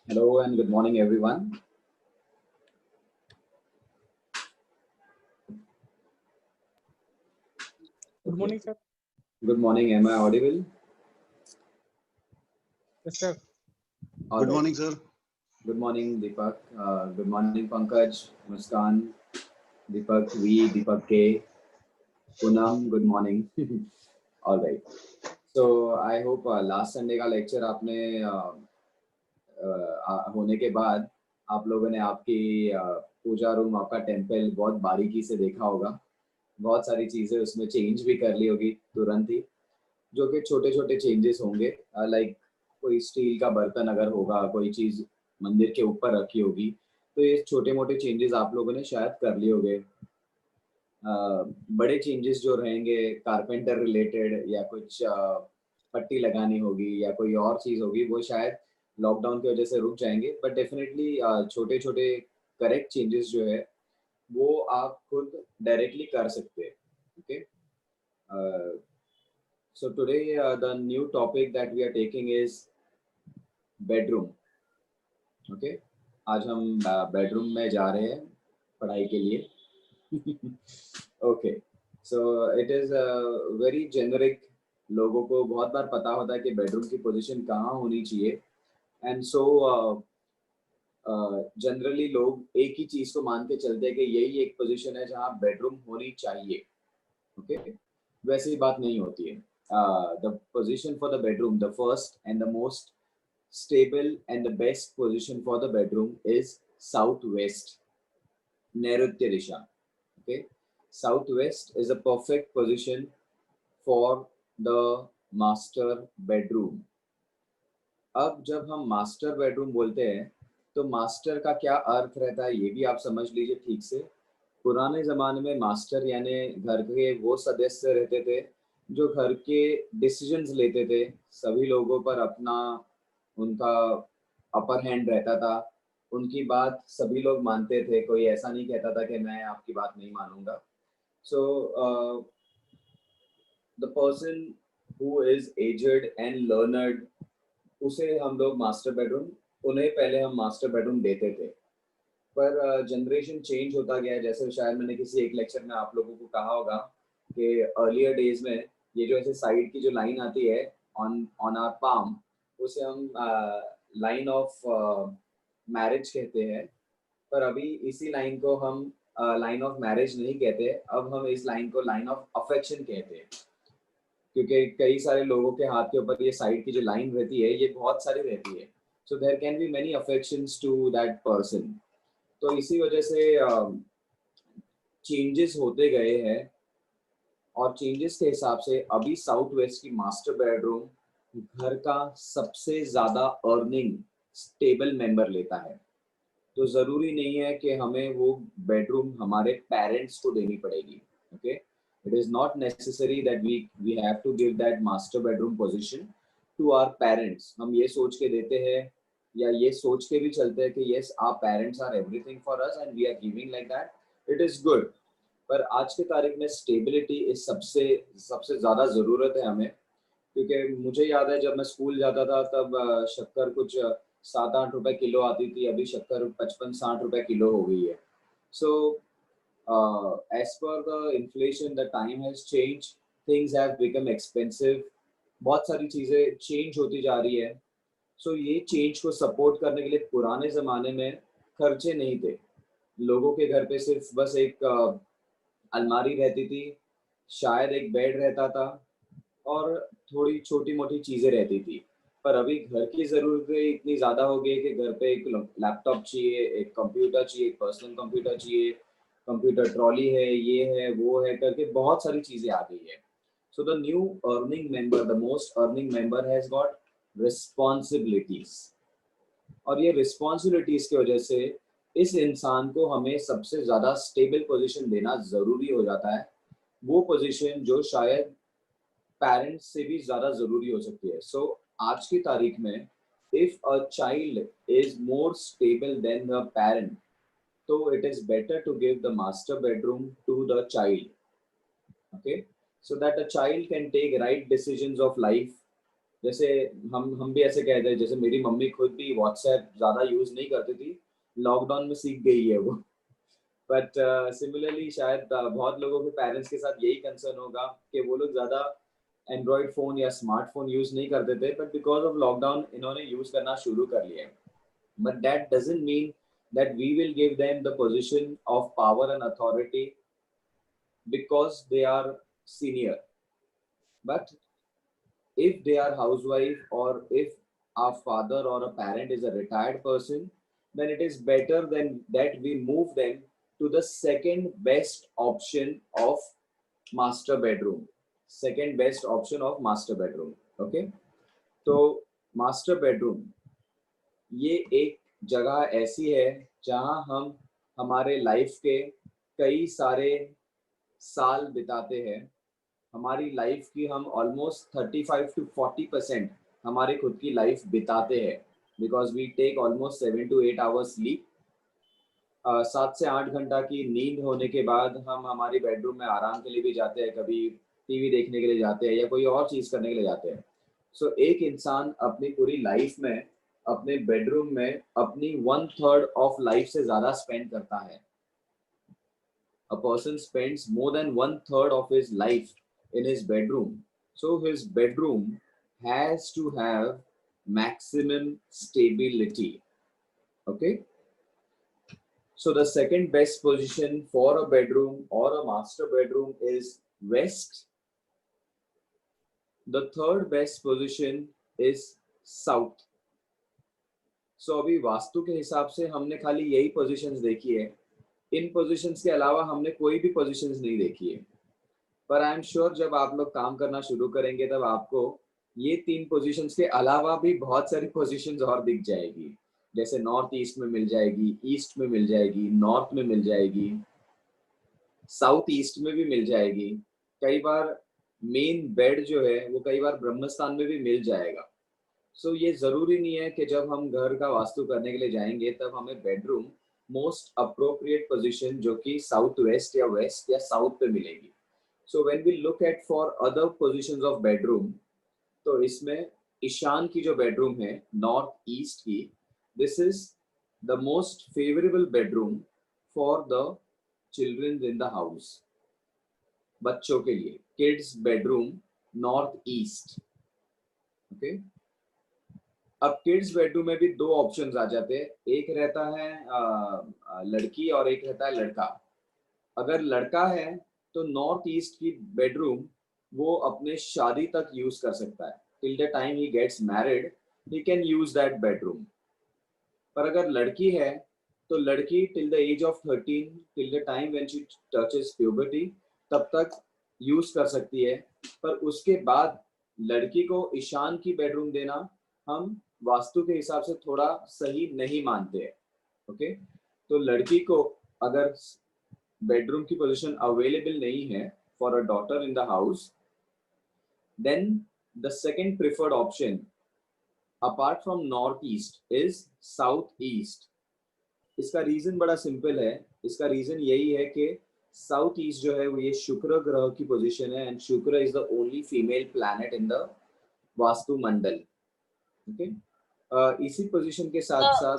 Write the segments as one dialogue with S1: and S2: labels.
S1: Hello and good morning, everyone.
S2: Good morning, sir.
S1: Good morning. Am I audible?
S2: Yes, sir.
S1: All
S3: Good
S1: right.
S3: morning, sir.
S1: Good morning, Deepak. Good morning, Pankaj, Muskan, Deepak V, Deepak K, Poonam. Good morning. All right. So I hope last Sunday का lecture आपने होने के बाद आप लोगों ने आपकी पूजा room, आपका टेम्पल बहुत बारीकी से देखा होगा. बहुत सारी चीजें उसमें चेंज भी कर ली होगी तुरंत ही, जो कि छोटे छोटे चेंजेस होंगे. लाइक कोई स्टील का बर्तन अगर होगा, कोई चीज मंदिर के ऊपर रखी होगी, तो ये छोटे मोटे चेंजेस आप लोगों ने शायद कर लिए होंगे. बड़े चेंजेस जो रहेंगे कारपेंटर रिलेटेड या कुछ पट्टी लगानी होगी या कोई और चीज होगी, वो शायद लॉकडाउन की वजह से रुक जाएंगे. बट डेफिनेटली छोटे छोटे करेक्ट चेंजेस जो है वो आप खुद डायरेक्टली कर सकते हैं. Okay. So today the new topic that we are taking is bedroom. Okay. आज हम बेडरूम में जा रहे हैं पढ़ाई के लिए. Okay. So it is very generic. लोगों को बहुत बार पता होता है कि बेडरूम की पोजीशन कहाँ होनी चाहिए. एंड सो जनरली लोग एक ही चीज को मान के चलते हैं कि यही एक पोजीशन है जहाँ बेडरूम होनी चाहिए. ओके. वैसी बात नहीं होती है. The position for the bedroom, the first and the most stable and the best position for the bedroom is southwest, Nairitya Disha. Okay, southwest is a perfect position for the master bedroom. अब जब हम master bedroom बोलते हैं तो master का क्या अर्थ रहता है ये भी आप समझ लीजिए ठीक से. पुराने ज़माने में मास्टर यानी घर के वो सदस्य रहते थे जो घर के डिसीजंस लेते थे. सभी लोगों पर अपना उनका अपर हैंड रहता था. उनकी बात सभी लोग मानते थे. कोई ऐसा नहीं कहता था कि मैं आपकी बात नहीं मानूंगा. So the person who is aged and learned, उसे हम लोग मास्टर बेडरूम, उन्हें पहले हम मास्टर बेडरूम देते थे. पर जनरेशन चेंज होता गया है. जैसे शायद मैंने किसी एक लेक्चर में आप लोगों को कहा होगा कि अर्लियर डेज में ये जो ऐसे साइड की जो लाइन आती है ऑन ऑन आवर पाम, उसे हम लाइन ऑफ मैरिज कहते हैं. पर अभी इसी लाइन को हम लाइन ऑफ मैरिज नहीं कहते. अब हम इस लाइन को लाइन ऑफ अफेक्शन कहते हैं, क्योंकि कई सारे लोगों के हाथ के ऊपर ये साइड की जो लाइन रहती है ये बहुत सारी रहती है. So there can be many affections to that person. तो इसी वजह से चेंजेस होते गए हैं. और चेंजेस के हिसाब से अभी साउथ वेस्ट की मास्टर बेडरूम घर का सबसे ज़्यादा अर्निंग स्टेबल मेंबर लेता है. तो ज़रूरी नहीं है कि हमें वो बेडरूम हमारे पेरेंट्स को देनी पड़ेगी. Okay. It is not necessary that we have to give that master bedroom position to our parents. हम ये सोच के देते हैं या ये सोच के भी चलते हैं कि yes our parents are everything for us and we are giving like that. It is good. पर आज के तारीख में स्टेबिलिटी इस सबसे सबसे ज़्यादा ज़रूरत है हमें. क्योंकि मुझे याद है जब मैं स्कूल जाता था तब शक्कर कुछ 7-8 रुपए किलो आती थी. अभी शक्कर 55-60 रुपए किलो हो गई है. So as per the inflation the time has change, things have become expensive. बहुत सारी चीज़ें चेंज होती जा रही है. सो ये चेंज को सपोर्ट करने के लिए पुराने ज़माने में खर्चे नहीं थे. लोगों के घर पे सिर्फ बस एक अलमारी रहती थी, शायद एक बेड रहता था और थोड़ी छोटी-मोटी चीज़ें रहती थी. पर अभी घर की ज़रूरतें इतनी ज़्यादा हो गई है कि घर पे एक लैपटॉप चाहिए, एक कंप्यूटर चाहिए, एक पर्सनल कंप्यूटर चाहिए, कंप्यूटर ट्रॉली है, ये है, वो है करके बहुत सारी चीज़ें आ गई है. So the new earning member, the most earning member has got responsibilities. और ये रिस्पॉन्सिबिलिटीज़ की वजह से इस इंसान को हमें सबसे ज़्यादा स्टेबल पोज़ीशन देना ज़रूरी हो जाता है. वो पोज़ीशन जो शायद पेरेंट्स से भी ज़्यादा ज़रूरी हो सकती है. सो आज की तारीख में if a child is more stable then the parent, तो it is better to give the master bedroom to the child. Okay. So that the child can take right decisions of life. जैसे हम भी ऐसे कहते हैं, जैसे मेरी mummy खुद भी व्हाट्सएप ज़्यादा यूज़ नहीं करती थी, लॉकडाउन में सीख गई है वो. बट सिमिलरली शायद बहुत लोगों के पेरेंट्स के साथ यही कंसर्न होगा कि वो लोग ज़्यादा एंड्रॉयड फ़ोन या स्मार्टफोन यूज़ नहीं करते थे, बट बिकॉज ऑफ लॉकडाउन इन्होंने यूज़ करना शुरू कर लिया है. But that doesn't mean that we will give them the position of power and authority because they are senior. But if they are housewife or if our father or a parent is a retired person, then it is better than that we move them to the second best option of master bedroom. Second best option of master bedroom. Okay. तो master bedroom ये एक जगह ऐसी है जहां हम हमारे life के कई सारे साल बिताते हैं. हमारी लाइफ की हम ऑलमोस्ट 35 to 40% हमारे खुद की लाइफ बिताते हैं, because we take almost 7 to 8 hours sleep. 7 से 8 घंटा की नींद होने के बाद हम हमारी बेडरूम में आराम के लिए भी जाते हैं, कभी टीवी देखने के लिए जाते हैं या कोई और चीज करने के लिए जाते हैं। सो एक इंसान अपनी पूरी लाइफ में अपने बेडरूम में अपनी 1/3 ऑफ लाइफ से ज्यादा स्पेंड करता है। A person spends more than 1/3 of his life in his bedroom. So his bedroom has to have maximum stability. Okay. So the second best position for a bedroom or a master bedroom is west. The third best position is south. So अभी वास्तु के हिसाब से हमने खाली यही positions देखी है। इन positions के अलावा हमने कोई भी पोजीशंस नहीं देखी है। पर आई एम श्योर जब आप लोग काम करना शुरू करेंगे तब आपको ये 3 पोजीशंस के अलावा भी बहुत सारी पोजीशंस और दिख जाएगी। जैसे नॉर्थ ईस्ट में मिल जाएगी, ईस्ट में मिल जाएगी, नॉर्थ में मिल जाएगी, साउथ ईस्ट में भी मिल जाएगी। कई बार मेन बेड जो है वो कई बार ब्रह्मस्थान में भी मिल जाएगा। सो ये जरूरी नहीं है कि जब हम घर का वास्तु करने के लिए जाएंगे तब हमें बेडरूम मोस्ट अप्रोप्रिएट पोजीशन जो कि साउथ वेस्ट या वेस्ट या साउथ पे मिलेगी। So when we look at for other positions of bedroom, तो इसमें ईशान की जो बेडरूम है नॉर्थ ईस्ट की, this is the most favourable bedroom for the children in the house. बच्चों के लिए kids bedroom north east. Okay. अब किड्स बेडरूम में भी 2 ऑप्शंस आ जाते हैं, एक रहता है लड़की और एक रहता है लड़का। अगर लड़का है तो नॉर्थ ईस्ट की बेडरूम वो अपने शादी तक यूज कर सकता है। Till the time he gets married he can use that bedroom. पर अगर लड़की है तो लड़की till the age of 13, till the time when she touches puberty, तब तक यूज कर सकती है। पर उसके बाद लड़की को ईशान की बेडरूम देना हम वास्तु के हिसाब से थोड़ा सही नहीं मानते हैं। ओके। तो लड़की को अगर बेडरूम की पोजीशन अवेलेबल नहीं है for a daughter in the house, then the second preferred option apart from north east is south east. इसका रीजन बड़ा सिंपल है। इसका रीजन यही है कि साउथ ईस्ट जो है वो ये शुक्र ग्रह की पोजीशन है एंड शुक्र is the only female planet in the vastu Mandal. Okay. इसी पोजीशन के साथ साथ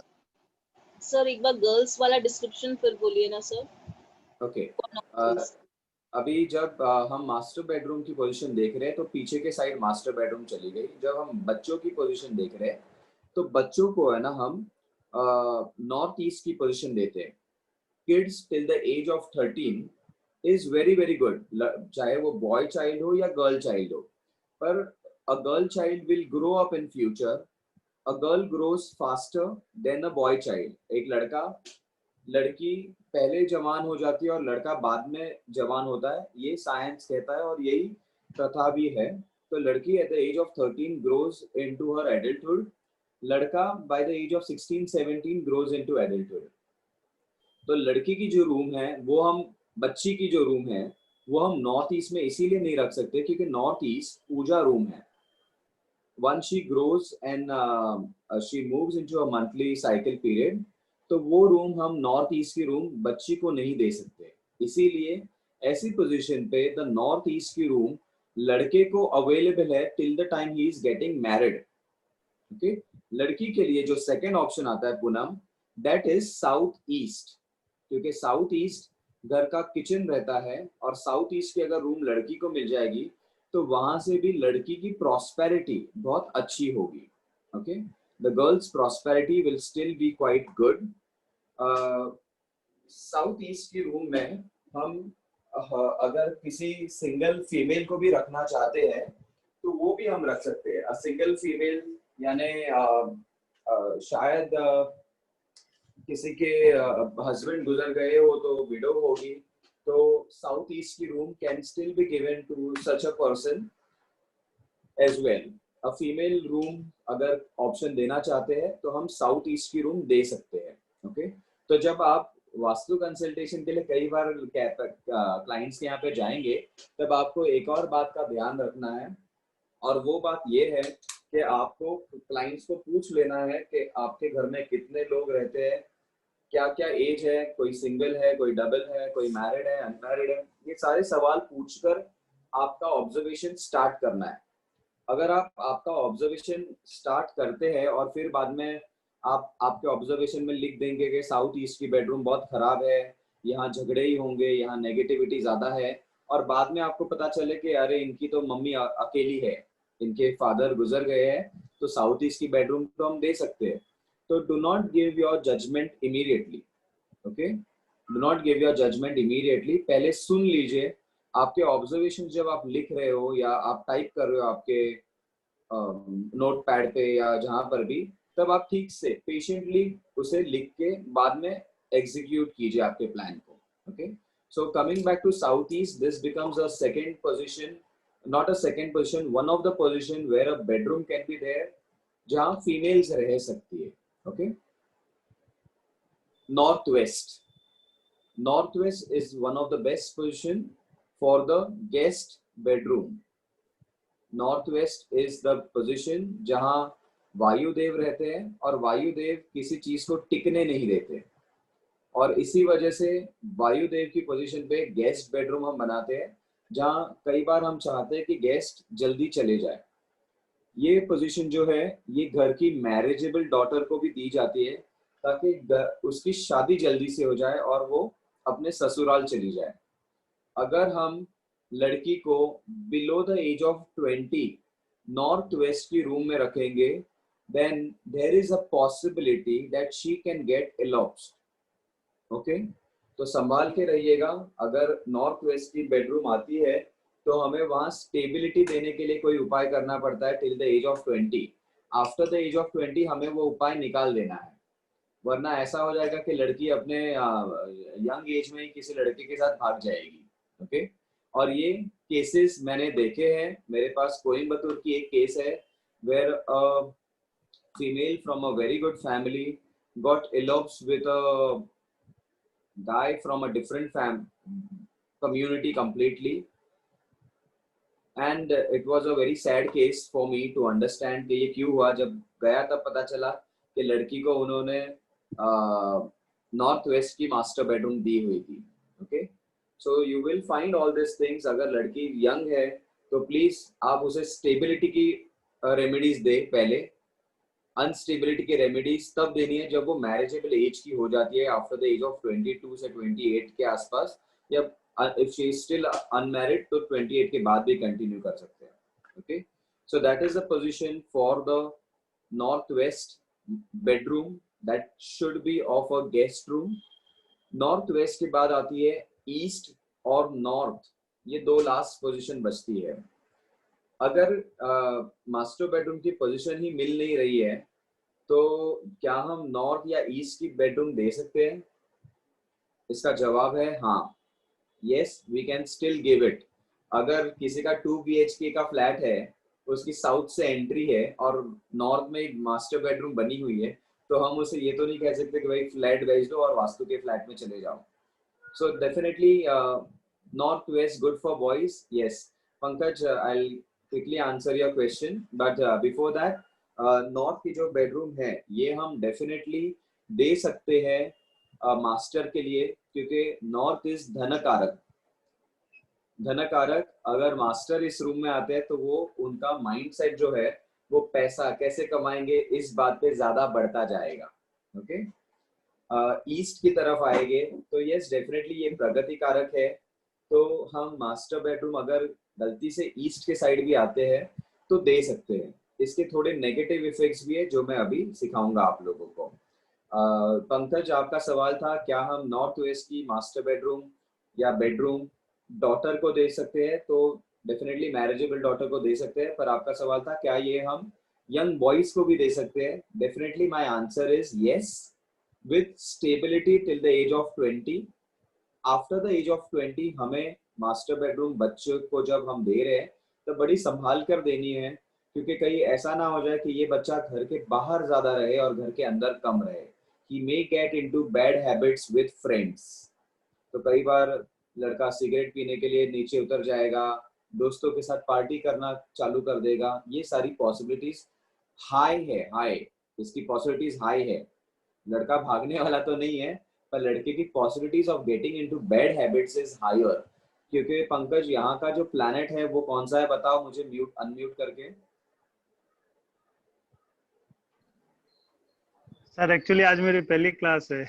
S3: सर एक बार गर्ल्स वाला डिस्क्रिप्शन फिर बोलिए ना सर।
S1: ओके। अभी जब हम मास्टर बेडरूम की पोजीशन देख रहे हैं तो पीछे के साइड मास्टर बेडरूम चली गई। जब हम बच्चों की पोजीशन देख रहे हैं तो बच्चों को है ना हम नॉर्थ ईस्ट की पोजीशन देते हैं। Kids till the age of 13 is very very good, चाहे वो बॉय चाइल्ड हो या गर्ल चाइल्ड हो। पर a girl child will grow up in future. A girl grows faster than a boy child. एक लड़की पहले जवान हो जाती है और लड़का बाद में जवान होता है, ये साइंस कहता है और यही प्रथा भी है। तो लड़की at the age of 13 grows into her adulthood. लड़का by the age of 16-17 grows into adulthood. तो लड़की की जो रूम है वो हम बच्ची की जो रूम है वो हम नॉर्थ ईस्ट में इसीलिए नहीं रख सकते क्योंकि नॉर्थ ईस्ट पूजा रूम है। Once she grows and she moves into a monthly cycle period, तो वो रूम हम नॉर्थ ईस्ट की रूम बच्ची को नहीं दे सकते। इसीलिए ऐसी पोजीशन पे द नॉर्थ ईस्ट की रूम लड़के को अवेलेबल है till the time he is getting married. Okay. लड़की के लिए जो सेकंड ऑप्शन आता है Poonam, that is south east, क्योंकि साउथ ईस्ट घर का किचन रहता है और साउथ ईस्ट की अगर रूम लड़की को मिल जाएगी तो वहां से भी लड़की की प्रॉस्पेरिटी बहुत अच्छी होगी। Okay. The girls prosperity will still be quite good. South east की रूम में हम अगर किसी सिंगल फीमेल को भी रखना चाहते हैं तो वो भी हम रख सकते हैं। सिंगल फीमेल यानी शायद किसी के हस्बैंड गुजर गए हो तो विडो होगी, तो साउथ ईस्ट की room can still be given to such a person as well. A female room अगर ऑप्शन देना चाहते हैं तो हम साउथ ईस्ट की रूम दे सकते हैं। ओके। तो जब आप वास्तु कंसल्टेशन के लिए कई बार क्लाइंट्स के यहाँ पे जाएंगे तब आपको एक और बात का ध्यान रखना है, और वो बात ये है कि आपको क्लाइंट्स को पूछ लेना है कि आपके घर में कितने लोग रहते हैं क्या क्या एज है, कोई सिंगल है, कोई डबल है, कोई मैरिड है, अनमैरिड है, ये सारे सवाल पूछकर आपका ऑब्जर्वेशन स्टार्ट करना है। अगर आप आपका ऑब्जर्वेशन स्टार्ट करते हैं और फिर बाद में आप आपके ऑब्जर्वेशन में लिख देंगे कि साउथ ईस्ट की बेडरूम बहुत खराब है, यहाँ झगड़े ही होंगे, यहाँ नेगेटिविटी ज्यादा है, और बाद में आपको पता चले कि अरे इनकी तो मम्मी अकेली है, इनके फादर गुजर गए हैं, तो साउथ ईस्ट की बेडरूम तो हम दे सकते हैं। तो do not give your judgement immediately, okay, do not give your judgement immediately, पहले सुन लीजिए। आपके ऑब्जर्वेशन जब आप लिख रहे हो या आप टाइप कर रहे हो आपके नोट पैड पे या जहां पर भी, तब आप ठीक से पेशेंटली उसे लिख के बाद में एग्जीक्यूट कीजिए आपके प्लान को, okay. So coming back to south east, this becomes a second position, not a second position, one of the position where a bedroom can be there, जहां फीमेल्स रह सकती है, okay. North west, northwest is one of the best position for the guest bedroom. Northwest is the position जहां वायुदेव रहते हैं और वायुदेव किसी चीज को टिकने नहीं देते, और इसी वजह से वायुदेव की पोजीशन पे गेस्ट बेडरूम हम बनाते हैं, जहां कई बार हम चाहते हैं कि गेस्ट जल्दी चले जाए। ये पोजीशन जो है ये घर की मैरिजेबल डॉटर को भी दी जाती है, ताकि उसकी शादी जल्दी से हो जाए और वो अपने ससुराल चली जाए। अगर हम लड़की को below the age of 20 north west की रूम में रखेंगे, then there is a possibility that she can get eloped, okay. तो संभाल के रहिएगा, अगर नॉर्थ वेस्ट की बेडरूम आती है तो हमें वहां स्टेबिलिटी देने के लिए कोई उपाय करना पड़ता है till the age of 20। After the age of 20 हमें वो उपाय निकाल देना है, वरना ऐसा हो जाएगा कि लड़की अपने यंग एज में ही किसी लड़के के साथ भाग जाएगी, ओके। और ये केसेस मैंने देखे हैं, मेरे पास कोयम्बतूर की एक केस है where a female from a very good family got elopes with a guy from a different community completely, and it was a very sad case for me to understand कि ये क्यों हुआ। जब गया तब पता चला कि लड़की को उन्होंने नॉर्थ वेस्ट की मास्टर बेडरूम दी हुई थी, okay. So you will find all this things. अगर लड़की यंग है तो प्लीज आप उसे स्टेबिलिटी की रेमेडीज दे पहले, अनस्टेबिलिटी की रेमेडीज तब देनी है जब वो मैरिजेबल एज की हो जाती है, आफ्टर द एज ऑफ 22 से 28 के आसपास, या if she is still unmarried तो 28 के बाद भी कंटिन्यू कर सकते हैं, okay. So that is the position for the north waste bedroom that should be of a guest room. North west के बाद आती है ईस्ट और नॉर्थ, ये दो लास्ट पोजीशन बचती है। अगर मास्टर बेडरूम की पोजीशन ही मिल नहीं रही है तो क्या हम नॉर्थ या ईस्ट की बेडरूम दे सकते हैं? इसका जवाब है हाँ, yes we can still give it. अगर किसी का 2 BHK का फ्लैट है, उसकी साउथ से एंट्री है और नॉर्थ में एक मास्टर बेडरूम बनी हुई है, तो हम उसे ये तो नहीं कह सकते कि भाई फ्लैट भेज दो और वास्तु के फ्लैट में चले जाओ। So definitely north west good for boys, yes. Pankaj, I quickly answer your question, but before that, north की जो बेडरूम है ये हम डेफिनेटली दे सकते हैं मास्टर के लिए, क्योंकि नॉर्थ इज धनकारक। धनकारक, अगर मास्टर इस रूम में आते हैं तो वो उनका माइंडसेट जो है वो पैसा कैसे कमाएंगे इस बात पे ज्यादा बढ़ता जाएगा, ओके। ईस्ट की तरफ आएंगे तो यस डेफिनेटली ये प्रगति कारक है। तो हम मास्टर बेडरूम अगर गलती से ईस्ट के साइड भी आते हैं तो दे सकते हैं। इसके थोड़े नेगेटिव इफेक्ट्स भी है जो मैं अभी सिखाऊंगा आप लोगों को। पंकज, आपका सवाल था क्या हम नॉर्थ वेस्ट की मास्टर बेडरूम या बेडरूम डॉटर को दे सकते हैं? तो डेफिनेटली मैरिजेबल डॉटर को दे सकते हैं, पर आपका सवाल था क्या ये हम यंग बॉयज को भी दे सकते हैं? Definitely my answer is yes, with stability till the age of 20। After the age of 20 हमें मास्टर बेडरूम बच्चों को जब हम दे रहे हैं तो बड़ी संभाल कर देनी है, क्योंकि कहीं ऐसा ना हो जाए कि ये बच्चा घर के बाहर ज्यादा रहे और घर के अंदर कम रहे। He may get into bad habits with friends। तो कई बार लड़का सिगरेट पीने के लिए नीचे उतर जाएगा, दोस्तों के साथ पार्टी करना चालू कर देगा, ये सारी पॉसिबिलिटीज हाई है, हाई, इसकी पॉसिबिलिटीज हाई है। लड़का भागने वाला तो नहीं है, पर लड़के की possibilities of getting into bad habits is higher. क्योंकि पंकज यहाँ का जो प्लैनेट है वो कौन सा है बताओ मुझे, म्यूट अनम्यूट करके।
S2: सर एक्चुअली आज मेरी पहली क्लास है।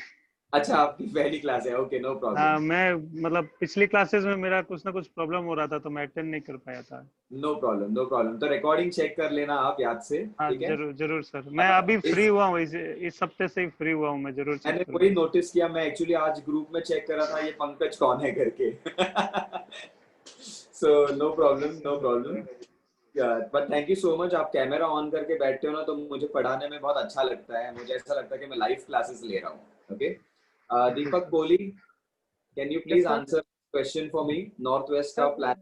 S1: अच्छा आपकी पहली क्लास है, ओके नो प्रॉब्लम।
S2: मैं मतलब पिछली क्लासेस में मेरा कुछ ना कुछ प्रॉब्लम हो रहा था तो मैं अटेंड नहीं कर पाया था।
S1: नो प्रॉब्लम नो प्रॉब्लम, तो रिकॉर्डिंग चेक कर लेना आप याद से,
S2: हाँ
S1: ठीक है।
S2: जरूर जरूर सर, मैं अभी फ्री
S1: इस
S2: हुआ हूँ, इस हफ्ते से ही फ्री हुआ हूँ, मैं जरूर चेक
S1: मैंने वही
S2: करूँगा।
S1: नोटिस किया, मैं एक्चुअली आज ग्रुप में चेक कर रहा था ये पंकज कौन है करके। So no problem no problem, but thank you so much. आप कैमरा ऑन करके बैठते हो ना तो मुझे पढ़ाने में बहुत अच्छा लगता है, मुझे ऐसा लगता है कि मैं लाइव क्लासेस ले रहा हूँ। Okay Deepak Kohli, can you
S2: yes
S1: please
S2: sir.
S1: Answer question for me, north west का
S2: सर
S1: प्लान।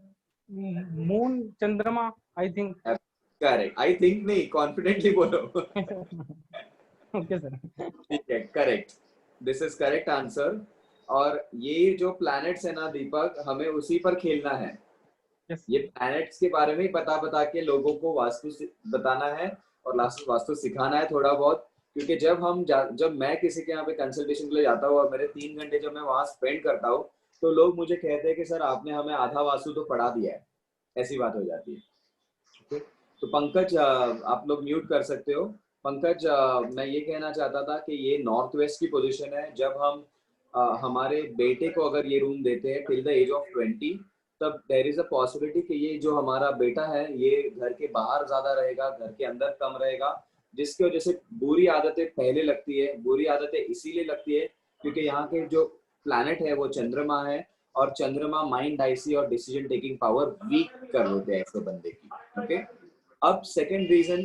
S2: मून चंद्रमा I think.
S1: Correct, I think नहीं, कॉन्फिडेंटली बोलो।
S2: Okay sir.
S1: ठीक है, correct, this is correct answer. और ये जो प्लैनेट्स है ना दीपक, हमें उसी पर खेलना है।
S2: यस।
S1: ये प्लैनेट्स के बारे में ही बता बता के लोगों को वास्तु बताना है और वास्तु सिखाना है थोड़ा बहुत। क्योंकि जब मैं किसी के यहाँ पे कंसल्टेशन के लिए जाता हूँ और मेरे 3 घंटे जब मैं वहां स्पेंड करता हूँ, तो लोग मुझे कहते हैं कि सर आपने हमें आधा वास्तु तो पढ़ा दिया है, ऐसी बात हो जाती है। Okay? तो पंकज आप लोग म्यूट कर सकते हो। पंकज मैं ये कहना चाहता था कि ये नॉर्थ वेस्ट की पोजीशन है। जब हम हमारे बेटे को अगर ये रूम देते हैं टिल द एज ऑफ 20, तब देयर इज अ पॉसिबिलिटी कि ये जो हमारा बेटा है ये घर के बाहर ज्यादा रहेगा, घर के अंदर कम रहेगा, जिसकी वजह से बुरी आदतें पहले लगती है। बुरी आदतें इसीलिए लगती है क्योंकि यहाँ के जो प्लैनेट है वो चंद्रमा है, और चंद्रमा माइंड आईसी और डिसीजन टेकिंग पावर वीक कर देते हैं ऐसे बंदे की। ओके, अब second reason,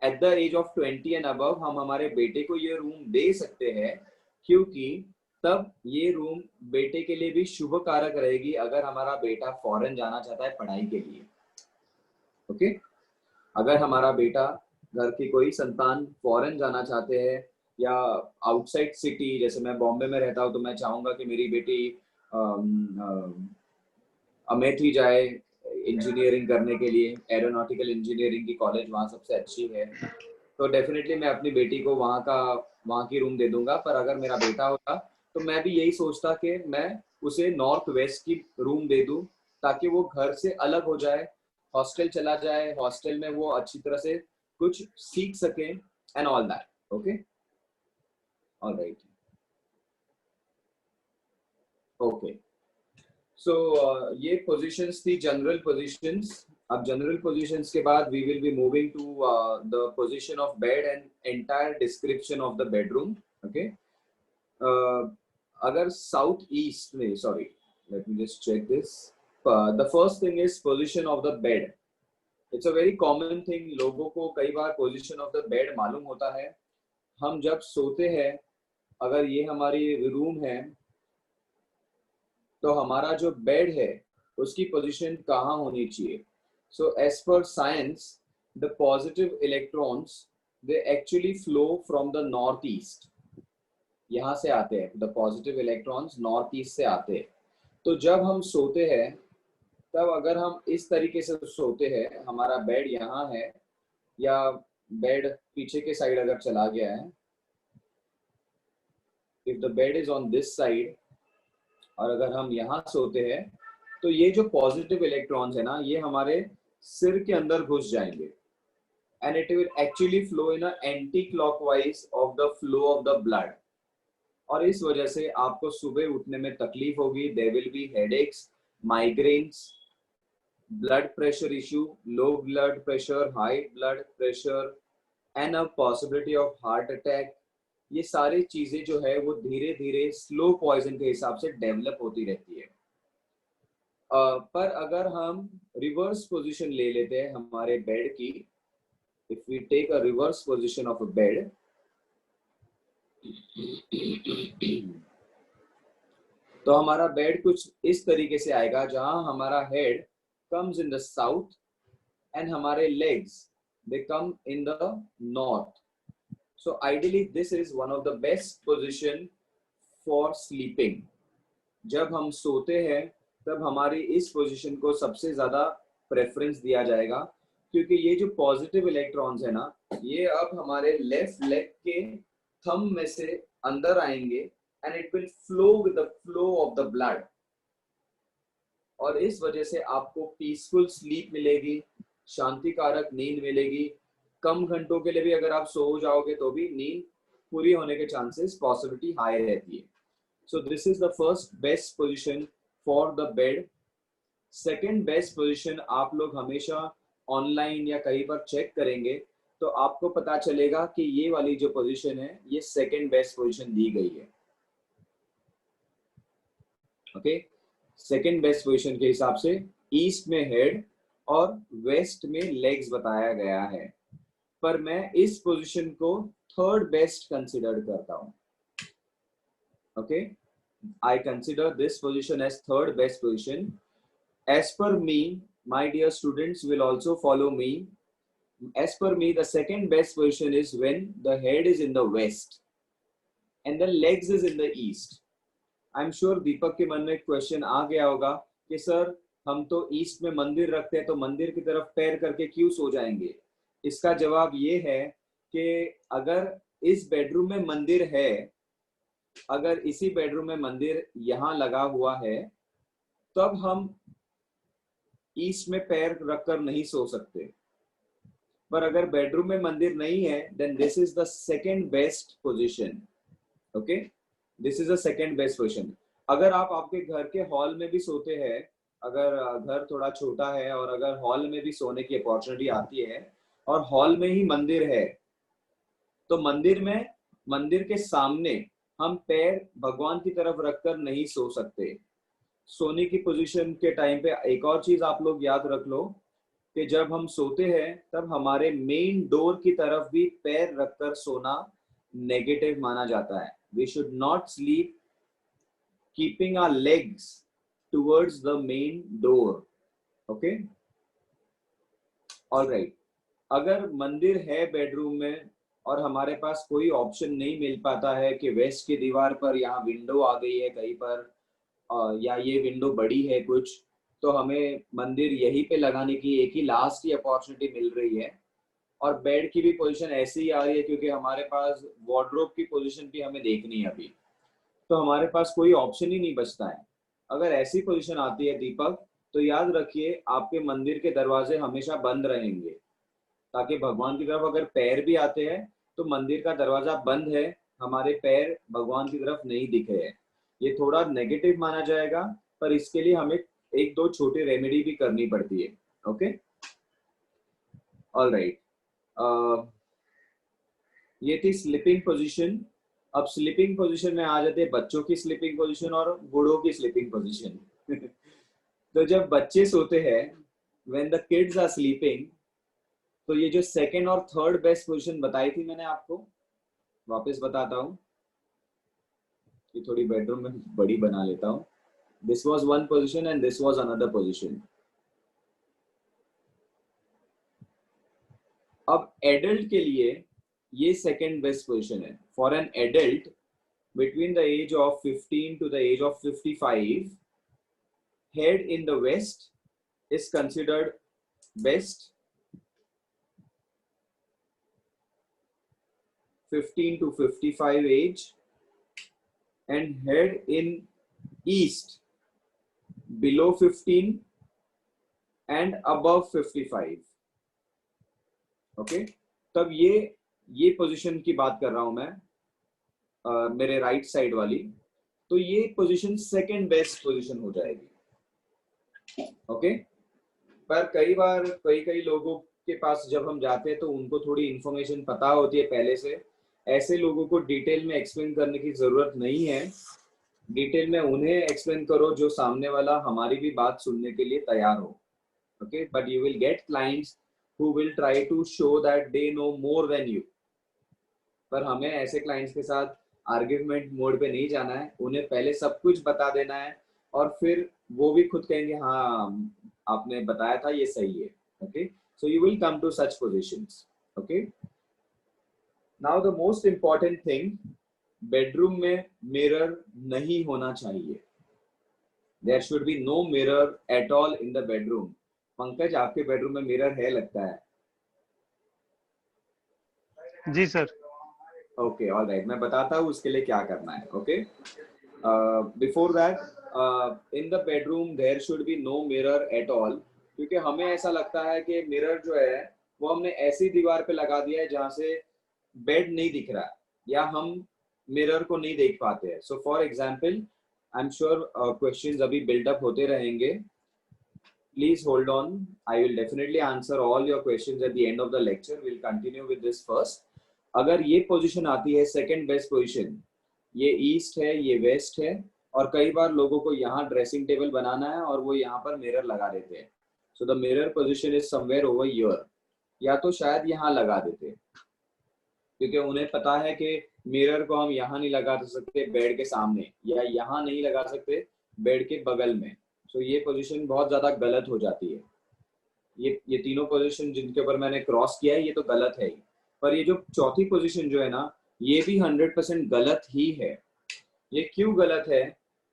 S1: at the age of 20 and above हम हमारे बेटे को ये रूम दे सकते हैं, क्योंकि तब ये रूम बेटे के लिए भी शुभ कारक रहेगी अगर हमारा बेटा फॉरेन जाना चाहता है पढ़ाई के लिए। ओके, अगर हमारा बेटा, घर की कोई संतान फॉरेन जाना चाहते हैं या आउटसाइड सिटी, जैसे मैं बॉम्बे में रहता हूँ तो मैं चाहूंगा कि मेरी बेटी अमेठी जाए इंजीनियरिंग करने के लिए, एरोनॉटिकल इंजीनियरिंग की कॉलेज वहाँ सबसे अच्छी है, तो डेफिनेटली मैं अपनी बेटी को वहाँ की रूम दे दूंगा। पर अगर मेरा बेटा होता तो मैं भी यही सोचता कि मैं उसे नॉर्थ वेस्ट की रूम दे दूं, ताकि वो घर से अलग हो जाए, हॉस्टल चला जाए, हॉस्टल में वो अच्छी तरह से कुछ सीख सके and all that. Okay, alright, okay. So ये पोजीशंस थी जनरल पोजीशंस। अब जनरल पोजीशंस के बाद we will be moving to the position of bed and entire description of the bedroom. Okay, अगर साउथ ईस्ट में, sorry let me just check this, the first thing is position of the bed. It's a very common thing, लोगों को कई बार position of the bed मालूम होता है। हम जब सोते हैं, अगर ये हमारी रूम है तो हमारा जो बेड है उसकी पोजीशन कहाँ होनी चाहिए? So as per science, the positive electrons they actually flow from the north east, यहाँ से आते हैं। The positive electrons north east से आते हैं। तो जब हम सोते हैं, तब अगर हम इस तरीके से सोते हैं, हमारा बेड यहाँ है या बेड पीछे के साइड अगर चला गया है, if the bed is on this side, और अगर हम यहाँ सोते हैं, तो ये जो पॉजिटिव इलेक्ट्रॉन्स है ना, ये हमारे सिर के अंदर घुस जाएंगे and it will actually flow in anti clockwise of the flow of the blood. और इस वजह से आपको सुबह उठने में तकलीफ होगी, there will be headaches, migraines, blood pressure issue, low blood pressure, high blood pressure and a possibility of heart attack. ये सारी चीजें जो है वो धीरे धीरे स्लो पॉइजन के हिसाब से डेवलप होती रहती है। पर अगर हम रिवर्स पोजीशन ले लेते हैं हमारे बेड की, if we take a reverse position of a bed, तो हमारा बेड कुछ इस तरीके से आएगा, जहां हमारा head comes in the south and हमारे legs they come in the north. So ideally this is one of the best position for sleeping. जब हम सोते हैं तब हमारी इस पोजीशन को सबसे ज्यादा प्रेफरेंस दिया जाएगा, क्योंकि ये जो पॉजिटिव इलेक्ट्रॉन्स है ना, ये अब हमारे लेफ्ट लेग के थंब में से अंदर आएंगे and it will flow with the flow of the blood, और इस वजह से आपको पीसफुल स्लीप मिलेगी, शांतिकारक नींद मिलेगी। कम घंटों के लिए भी अगर आप सो जाओगे तो भी नींद पूरी होने के चांसेस पॉसिबिलिटी हाई रहती है। So this is the first best position for the bed. Second best position आप लोग हमेशा ऑनलाइन या कहीं पर चेक करेंगे तो आपको पता चलेगा कि ये वाली जो पोजीशन है ये सेकंड बेस्ट पोजीशन दी गई है। ओके, सेकंड बेस्ट पोजीशन के हिसाब से ईस्ट में हेड और वेस्ट में लेग्स बताया गया है, पर मैं इस पोजीशन को थर्ड बेस्ट कंसिडर करता हूं। Okay, I consider this position as third best position. As per me, my dear students will also follow me. As per me, the second best position is when the head is in the west and the legs is in the east. I'm sure दीपक के मन में एक question आ गया होगा कि sir हम तो east में मंदिर रखते हैं तो मंदिर की तरफ पैर करके क्यों सो जाएंगे। इसका जवाब ये है कि अगर इस बेडरूम में मंदिर है, अगर इसी बेडरूम में मंदिर यहाँ लगा हुआ है, तब हम ईस्ट में पैर रखकर नहीं सो सकते। पर अगर बेडरूम में मंदिर नहीं है, then this is the second best position. Okay, this is the second best position. अगर आप आपके घर के हॉल में भी सोते हैं, अगर घर थोड़ा छोटा है और अगर हॉल में भी सोने की अपॉर्चुनिटी आती है और हॉल में ही मंदिर है, तो मंदिर के सामने हम पैर भगवान की तरफ रखकर नहीं सो सकते। सोने की पोजीशन के टाइम पे एक और चीज आप लोग याद रख लो कि जब हम सोते हैं तब हमारे मेन डोर की तरफ भी पैर रखकर सोना नेगेटिव माना जाता है। We should not sleep keeping our legs towards the main door. Okay, alright. अगर मंदिर है बेडरूम में और हमारे पास कोई ऑप्शन नहीं मिल पाता है कि वेस्ट की दीवार पर यहाँ विंडो आ गई है कहीं पर, या ये विंडो बड़ी है कुछ, तो हमें मंदिर यहीं पे लगाने की एक ही लास्ट ही अपॉर्चुनिटी मिल रही है, और बेड की भी पोजीशन ऐसी ही आ रही है क्योंकि हमारे पास वार्डरोब की पोजीशन भी हमें देखनी है अभी, तो हमारे पास कोई ऑप्शन ही नहीं बचता है। अगर ऐसी पोजीशन आती है दीपक, तो याद रखिए आपके मंदिर के दरवाजे हमेशा बंद रहेंगे, ताकि भगवान की तरफ अगर पैर भी आते हैं तो मंदिर का दरवाजा बंद है, हमारे पैर भगवान की तरफ नहीं दिख रहे हैं। ये थोड़ा नेगेटिव माना जाएगा, पर इसके लिए हमें एक दो छोटे रेमेडी भी करनी पड़ती है। Okay, alright. ये थी स्लीपिंग पोजीशन। अब स्लीपिंग पोजीशन में आ जाते हैं बच्चों की स्लीपिंग पोजीशन और बूढ़ों की स्लीपिंग पोजीशन। तो जब बच्चे सोते हैं, when the kids are sleeping, तो ये जो सेकेंड और थर्ड बेस्ट पोजीशन बताई थी मैंने आपको, वापस बताता हूँ। ये थोड़ी बेडरूम में बड़ी बना लेता हूँ। This was one position and this was another position. अब एडल्ट के लिए ये सेकेंड बेस्ट पोजीशन है। For an adult between the age of 15 to the age of 55, head in the west is considered best. 15 to 55 age, and head in east below 15 and above 55. Okay, तब ये position की बात कर रहा हूं मैं, मेरे राइट साइड वाली। तो ये पोजीशन सेकंड बेस्ट पोजीशन हो जाएगी। ओके, पर कई बार कई लोगों के पास जब हम जाते हैं तो उनको थोड़ी इंफॉर्मेशन पता होती है पहले से। ऐसे लोगों को डिटेल में एक्सप्लेन करने की जरूरत नहीं है। डिटेल में उन्हें एक्सप्लेन करो जो सामने वाला हमारी भी बात सुनने के लिए तैयार हो। Okay, but you will get clients who will try to show that they know more than you. पर हमें ऐसे क्लाइंट्स के साथ आर्ग्यूमेंट मोड पे नहीं जाना है, उन्हें पहले सब कुछ बता देना है और फिर वो भी खुद कहेंगे हाँ आपने बताया था ये सही है। Okay, so you will come to such positions. Okay, now the most important thing, bedroom में मिरर नहीं होना चाहिए। There should be no mirror at all in the bedroom. Pankaj, आपके बेडरूम में मिरर है लगता है?
S2: जी सर।
S1: ओके ऑलराइट, मैं बताता हूँ उसके लिए क्या करना है. Okay, before that in the bedroom there should be no mirror at all, क्योंकि हमें ऐसा लगता है कि मिरर जो है वो हमने ऐसी दीवार पे लगा दिया है जहाँ से बेड नहीं दिख रहा है या हम मिरर को नहीं देख पाते हैं. So for example, I am sure questions अभी बिल्डअप होते रहेंगे. Please hold on. I will definitely answer all your questions at the end of the lecture. We'll continue with this first. अगर ये पोजीशन आती है सेकंड बेस्ट पोजीशन, ये east है, ये वेस्ट है, और कई बार लोगों को यहाँ ड्रेसिंग टेबल बनाना है और वो यहाँ पर मिरर लगा देते हैं. So the mirror position is somewhere over here, या तो शायद यहाँ लगा देते हैं, क्योंकि उन्हें पता है कि मिरर को हम यहाँ नहीं लगा सकते बेड के सामने, या यहाँ नहीं लगा सकते बेड के बगल में. तो ये पोजीशन बहुत ज्यादा गलत हो जाती है. ये तीनों पोजीशन जिनके ऊपर मैंने क्रॉस किया है ये तो गलत है ही, पर ये जो चौथी पोजीशन जो है ना, ये भी 100% गलत ही है. ये क्यों गलत है?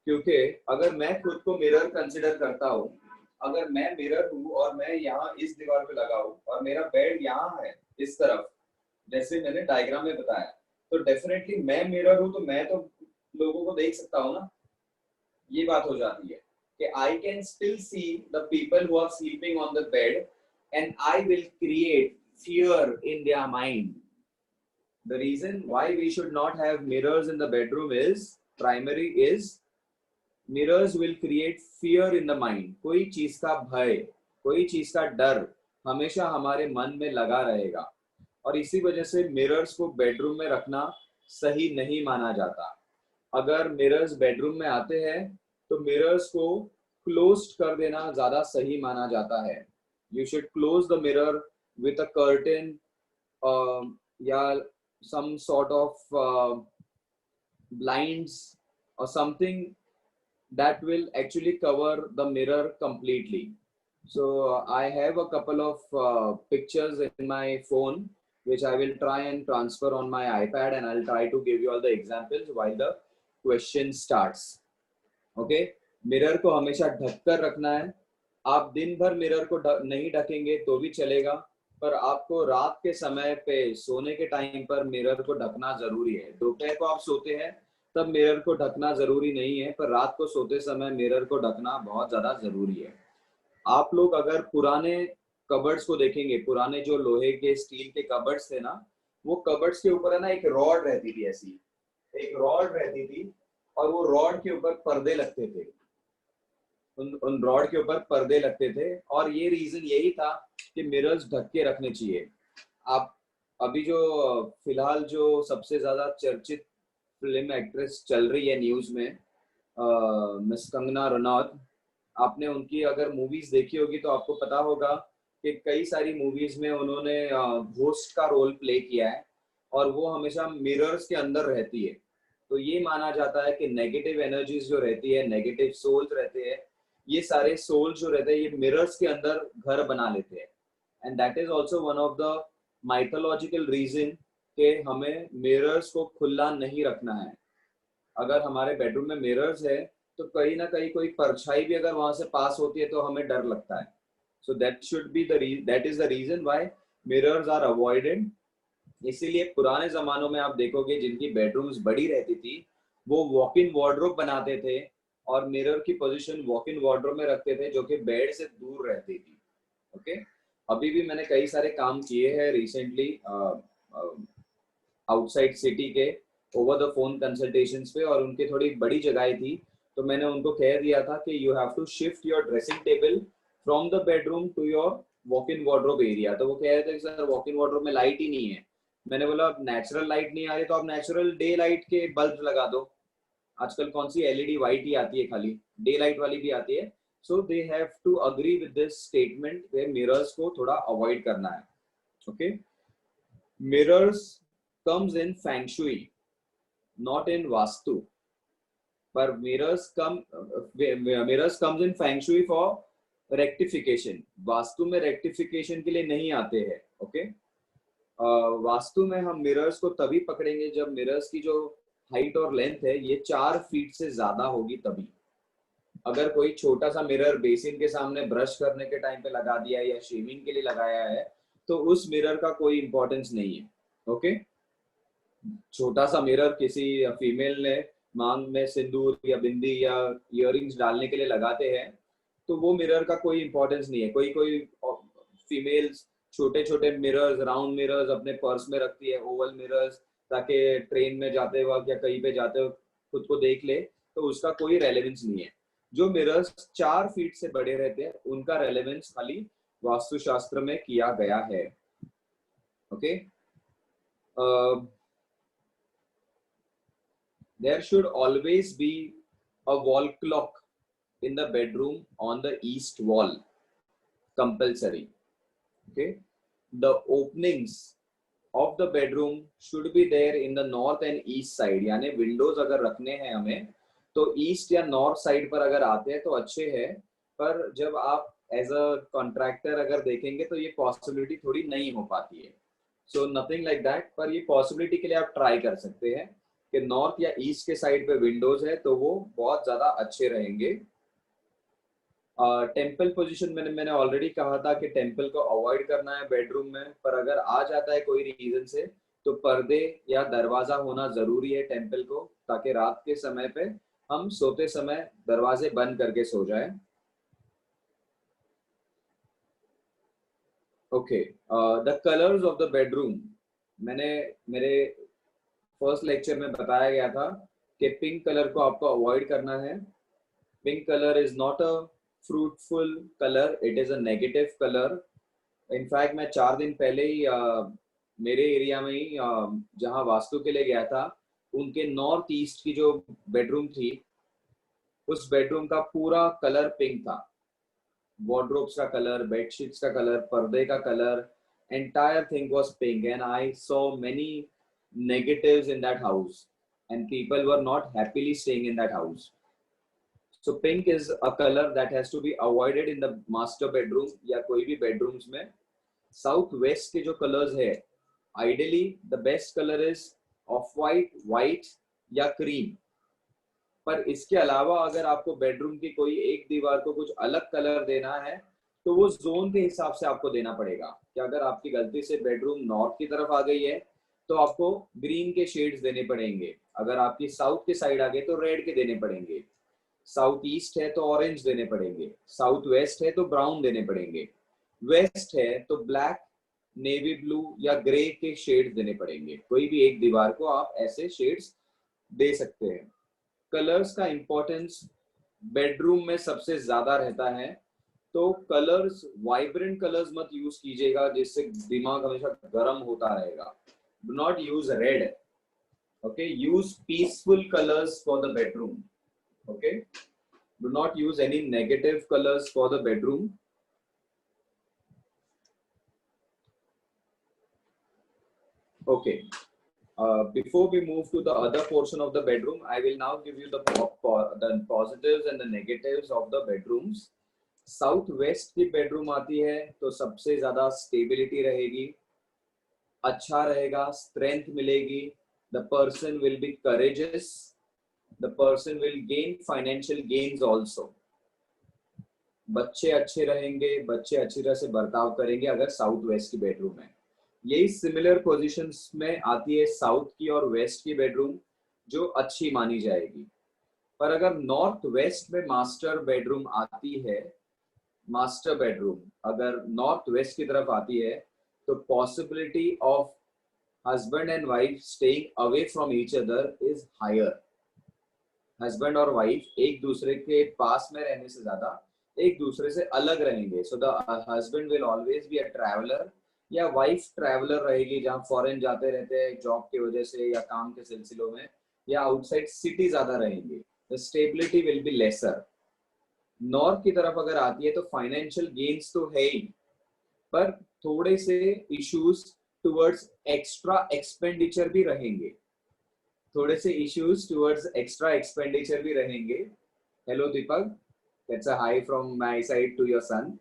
S1: क्योंकि अगर मैं खुद को मिरर कंसिडर करता हूँ, अगर मैं मिरर हूँ और मैं यहाँ इस दीवार पे लगा हूँ और मेरा बेड यहाँ है इस तरफ, जैसे मैंने डायग्राम में बताया, तो डेफिनेटली मैं मिरर हूँ तो मैं तो लोगों को देख सकता हूँ ना. ये बात हो जाती है कि I can still see the people who are sleeping on the bed and I will create fear in their mind. The reason why we should not have mirrors in the bedroom is mirrors will create fear in the mind. कोई चीज का भय, कोई चीज का डर हमेशा हमारे मन में लगा रहेगा, और इसी वजह से मिरर्स को बेडरूम में रखना सही नहीं माना जाता. अगर मिरर्स बेडरूम में आते हैं तो मिरर्स को क्लोज्ड कर देना ज्यादा सही माना जाता है. You should close the mirror with a curtain या some sort of blinds or something that will actually cover the mirror completely. So I have a couple of pictures in my phone which I will try and transfer on my iPad, and I'll try to give you all the examples while the question starts. Okay, mirror को हमेशा ढक कर रखना है. आप दिन भर mirror को नहीं ढकेंगे तो भी चलेगा, पर आपको रात के समय पे सोने के टाइम पर मिरर को ढकना जरूरी है. दोपहर को आप सोते हैं तब मिरर को ढकना जरूरी नहीं है, पर रात को सोते समय मिरर को ढकना बहुत ज्यादा जरूरी है. आप लोग अगर पुराने कबर्ड्स को देखेंगे, पुराने जो लोहे के स्टील के कबर्ड्स थे ना, वो कबर्ड्स के ऊपर है ना एक रॉड रहती थी, ऐसी एक रॉड रहती थी, और वो रॉड के ऊपर पर्दे लगते थे. उन रॉड के ऊपर पर्दे लगते थे, और ये रीजन यही था कि मिरर्स ढक के रखने चाहिए. आप अभी जो फिलहाल जो सबसे ज्यादा चर्चित फिल्म एक्ट्रेस चल रही है न्यूज में, मिस कंगना रनौत, आपने उनकी अगर मूवीज देखी होगी तो आपको पता होगा कि कई सारी मूवीज में उन्होंने घोस्ट का रोल प्ले किया है, और वो हमेशा मिरर्स के अंदर रहती है. तो ये माना जाता है कि नेगेटिव एनर्जीज जो रहती है, नेगेटिव सोल्स रहते हैं, ये सारे सोल्स जो रहते हैं ये मिरर्स के अंदर घर बना लेते हैं. And that is also one of the mythological reason कि हमें मिरर्स को खुला नहीं रखना है. अगर हमारे बेडरूम में मिरर्स है तो कहीं ना कहीं कोई परछाई भी अगर वहां से पास होती है तो हमें डर लगता है. So that is the reason why mirrors are avoided. इसीलिए पुराने जमानों में आप देखोगे जिनकी बेडरूम्स बड़ी रहती थी वो वॉक इन वार्डरोब बनाते थे और मिरर की पोजीशन वॉक इन वार्डरोब में रखते थे जो कि बेड से दूर रहती थी. ओके, अभी भी मैंने कई सारे काम किए हैं रिसेंटली आउटसाइड सिटी के ओवर द फोन कंसल्टेशंस पे, और उनके थोड़ी बड़ी जगह थी तो मैंने उनको कह दिया था कि you have to shift your dressing table from the bedroom to your walk in wardrobe area. तो वो कह रहे थे कि सर वॉक इन वार्डरोब में लाइट ही नहीं है. मैंने बोला नेचुरल लाइट नहीं आ रही तो आप नेचुरल डे लाइट के बल्ब लगा दो. आजकल कौन सी एलईडी वाइट ही आती है, खाली डे लाइट वाली भी आती है. So they have to agree with this statement कि मिरर्स को थोड़ा अवॉइड करना है. Okay, mirrors comes in feng shui, not in Vastu. पर mirrors comes in feng shui for rectification. Vastu में रेक्टिफिकेशन के लिए नहीं आते हैं. ओके, वास्तु में हम मिरर्स को तभी पकड़ेंगे जब मिरर्स की जो हाइट और लेंथ है ये 4 फीट से ज्यादा होगी तभी. अगर कोई छोटा सा मिरर बेसिन के सामने ब्रश करने के टाइम पे लगा दिया है या शेविंग के लिए लगाया है तो उस मिरर का कोई इंपॉर्टेंस नहीं है. ओके, छोटा सा मिरर किसी फीमेल ने मांग में सिंदूर या बिंदी या इयररिंग्स डालने के लिए लगाते हैं, तो वो मिरर का कोई इंपॉर्टेंस नहीं है। कोई कोई फीमेल्स छोटे छोटे मिरर्स, राउंड मिरर्स अपने पर्स में रखती है, ओवल मिरर्स, ताकि ट्रेन में जाते वक्त या कहीं पे जाते वक्त खुद को देख ले, तो उसका कोई रेलेवेंस नहीं है। जो मिरर्स 4 फीट से बड़े रहते हैं उनका रेलेवेंस खाली वास्तुशास्त्र में किया गया है। Okay, there should always be a wall clock in the bedroom on the east wall, compulsory. Okay, the openings of the bedroom should be there in the north and east side, यानी windows अगर रखने हैं हमें तो east या north side पर अगर आते हैं तो अच्छे हैं, पर जब आप एज अ कॉन्ट्रैक्टर अगर देखेंगे तो ये पॉसिबिलिटी थोड़ी नहीं हो पाती है। सो नथिंग लाइक दैट, पर ये पॉसिबिलिटी के लिए आप ट्राई कर सकते हैं कि नॉर्थ या ईस्ट के साइड पे विंडोज है तो वो बहुत ज्यादा अच्छे रहेंगे। टेम्पल पोजीशन मैंने ऑलरेडी कहा था कि टेम्पल को अवॉइड करना है बेडरूम में, पर अगर आ जाता है कोई रीजन से तो पर्दे या दरवाजा होना जरूरी है टेम्पल को, ताकि रात के समय पे हम सोते समय दरवाजे बंद करके सो जाए। Okay, the colours of the bedroom, मैंने मेरे फर्स्ट लेक्चर में बताया गया था कि पिंक कलर को आपको अवॉइड करना है। Pink colour is not a fruitful colour, it is a negative colour. In fact मैं 4 दिन पहले ही मेरे एरिया में ही जहाँ वास्तु के लिए गया था, उनके नॉर्थ ईस्ट की जो बेडरूम थी उस बेडरूम का पूरा कलर पिंक था। वार्डरोब्स का कलर, बेडशीट्स का कलर, पर्दे का colour, entire thing was pink, and I saw many negatives in that house and people were not happily staying in that house. So pink is a color that has to be avoided in the master bedroom या कोई भी bedrooms में। South west के जो colours है, ideally the best colour is of white, white या cream. पर इसके अलावा अगर आपको बेडरूम की कोई एक दीवार को कुछ अलग कलर देना है तो वो जोन के हिसाब से आपको देना पड़ेगा कि अगर आपकी गलती से बेडरूम नॉर्थ की तरफ आ गई है तो आपको ग्रीन के शेड्स देने पड़ेंगे, अगर आपकी साउथ के साइड आ गए तो रेड के देने पड़ेंगे, साउथ ईस्ट है तो ऑरेंज देने पड़ेंगे, साउथ वेस्ट है तो ब्राउन देने पड़ेंगे, वेस्ट है तो ब्लैक, नेवी ब्लू या ग्रे के शेड्स देने पड़ेंगे। कोई भी एक दीवार को आप ऐसे शेड्स दे सकते हैं। कलर्स का इंपॉर्टेंस बेडरूम में सबसे ज्यादा रहता है, तो कलर्स, वाइब्रेंट कलर्स मत यूज कीजिएगा जिससे दिमाग हमेशा गर्म होता रहेगा। Do not use red, okay, use peaceful colours for the bedroom, okay, do not use any negative colours for the bedroom. Okay, before we move to the other portion of the bedroom, I will now give you the positives and the negatives of the bedrooms. South west की bedroom आती है तो सबसे ज्यादा stability रहेगी, अच्छा रहेगा, strength मिलेगी, the person will be courageous, the person will gain financial gains also. बच्चे अच्छे रहेंगे, बच्चे अच्छी तरह से बर्ताव करेंगे अगर साउथ वेस्ट की बेडरूम है। यही सिमिलर पोजीशंस में आती है साउथ की और वेस्ट की बेडरूम जो अच्छी मानी जाएगी। पर अगर नॉर्थ वेस्ट में मास्टर बेडरूम आती है, मास्टर बेडरूम अगर नॉर्थ वेस्ट की तरफ आती है तो possibility of husband and wife staying away from each other is higher. Husband और वाइफ एक दूसरे के पास में रहने से ज्यादा एक दूसरे से अलग रहेंगे। So the husband will always be a traveller या वाइफ ट्रैवलर रहेगी, जहाँ फॉरेन जाते रहते हैं जॉब की वजह से या काम के सिलसिलों में, या आउटसाइड सिटी ज्यादा रहेंगे, the stability will be lesser. North की तरफ अगर आती है तो फाइनेंशियल गेन्स तो है ही, पर थोड़े से इश्यूज टुवर्ड्स एक्स्ट्रा एक्सपेंडिचर भी रहेंगे, थोड़े से इश्यूज टुवर्ड्स एक्स्ट्रा एक्सपेंडिचर भी रहेंगे। Hello Deepak, that's a hi from my side to your son.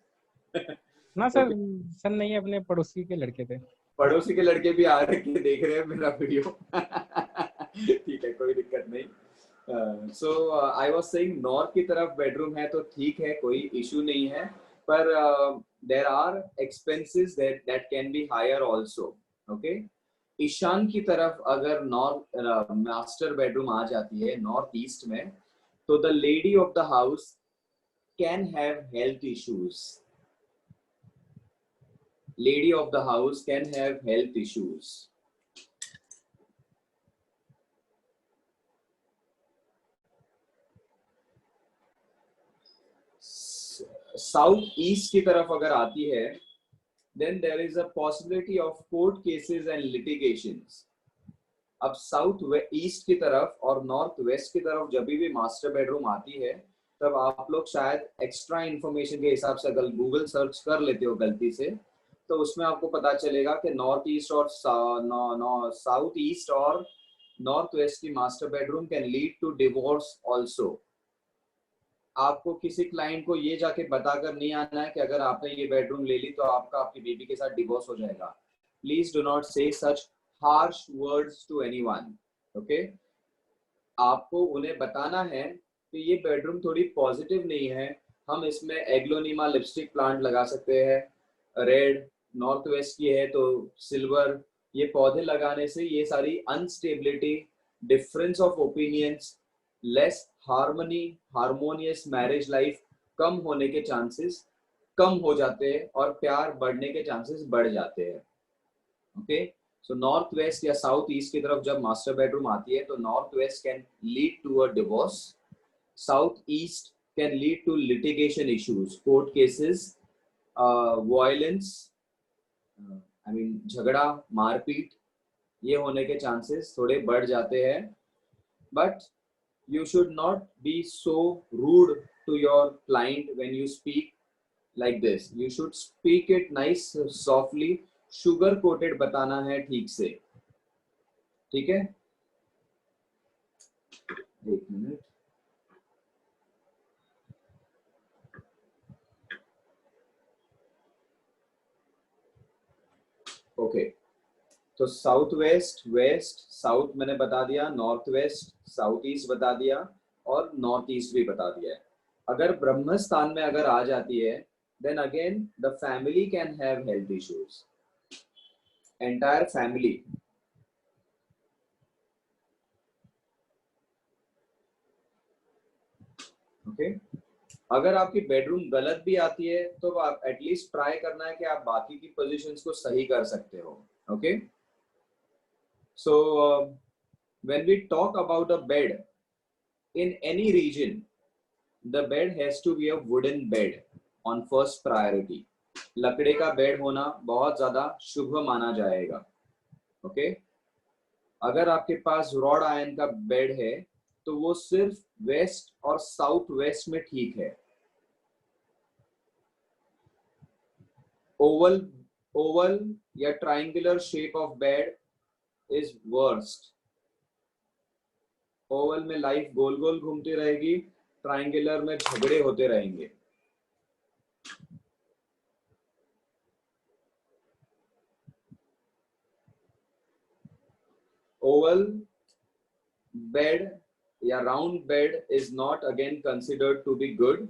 S4: ना सर, सन नहीं है, अपने पड़ोसी के लड़के थे।
S1: पड़ोसी के लड़के भी आ रहे के देख रहे हैं मेरा वीडियो। ठीक है, कोई दिक्कत नहीं। सो आई वाज सेइंग नॉर्थ की तरफ बेडरूम है तो ठीक है, कोई इशू नहीं है, पर there are expenses that can be higher also, okay. ईशान की तरफ अगर नॉर्थ मास्टर बेडरूम आ जाती है नॉर्थ ईस्ट में, तो the lady of the house can have health issues. Lady of the house can have health issues. South east की तरफ अगर आती है, then there is a possibility of court cases and litigations. अब south east की तरफ और north west की तरफ जब भी मास्टर बेडरूम आती है, तब आप लोग शायद एक्स्ट्रा इंफॉर्मेशन के हिसाब से अगर गूगल सर्च कर लेते हो गलती से, तो उसमें आपको पता चलेगा कि नॉर्थ ईस्ट और साउथ ईस्ट और नॉर्थ वेस्ट की master bedroom can lead to divorce also. आपको किसी क्लाइंट को ये जाके बताकर नहीं आना है कि अगर आपने ये बेडरूम ले ली तो आपका आपकी बेबी के साथ डिवोर्स हो जाएगा. Please do not say such harsh words to anyone. Okay, आपको उन्हें बताना है कि ये बेडरूम थोड़ी पॉजिटिव नहीं है, हम इसमें एग्लोनिमा लिपस्टिक प्लांट लगा सकते हैं, रेड, नॉर्थ वेस्ट की है तो सिल्वर. ये पौधे लगाने से ये सारी instability, difference of opinions, less harmony, harmonious marriage life कम होने के चांसेस कम हो जाते हैं और प्यार बढ़ने के चांसेस बढ़ जाते हैं. ओके, सो नॉर्थ वेस्ट या साउथ ईस्ट की तरफ जब मास्टर बेडरूम आती है तो north west can lead to a divorce, south east can lead to litigation issues, court cases, violence, I mean झगड़ा, मारपीट, ये होने के चांसेस थोड़े बढ़ जाते हैं. But you should not be so rude to your client when you speak like this. You should speak it nice, softly, sugar coated बताना है ठीक से. ठीक है, एक मिनट. ओके, तो साउथ वेस्ट, वेस्ट, साउथ मैंने बता दिया, नॉर्थ वेस्ट, साउथ ईस्ट बता दिया और नॉर्थ ईस्ट भी बता दिया है. अगर ब्रह्म स्थान में अगर आ जाती है, then again the family can have health issues, entire family. Okay, अगर आपकी बेडरूम गलत भी आती है तो आप एटलीस्ट ट्राई करना है कि आप बाकी की पोजीशंस को सही कर सकते हो. Okay, so when we talk about a bed in any region, the bed has to be a wooden bed on first priority. लकड़े का बेड होना बहुत ज्यादा शुभ माना जाएगा. ओके, अगर आपके पास रॉड आयरन का बेड है तो वो सिर्फ वेस्ट और साउथ वेस्ट में ठीक है. ओवल या triangular shape of bed is worst. Oval में लाइफ गोल गोल घूमती रहेगी, ट्रायंगुलर में झगड़े होते रहेंगे. ओवल बेड या round bed is not again considered to be good.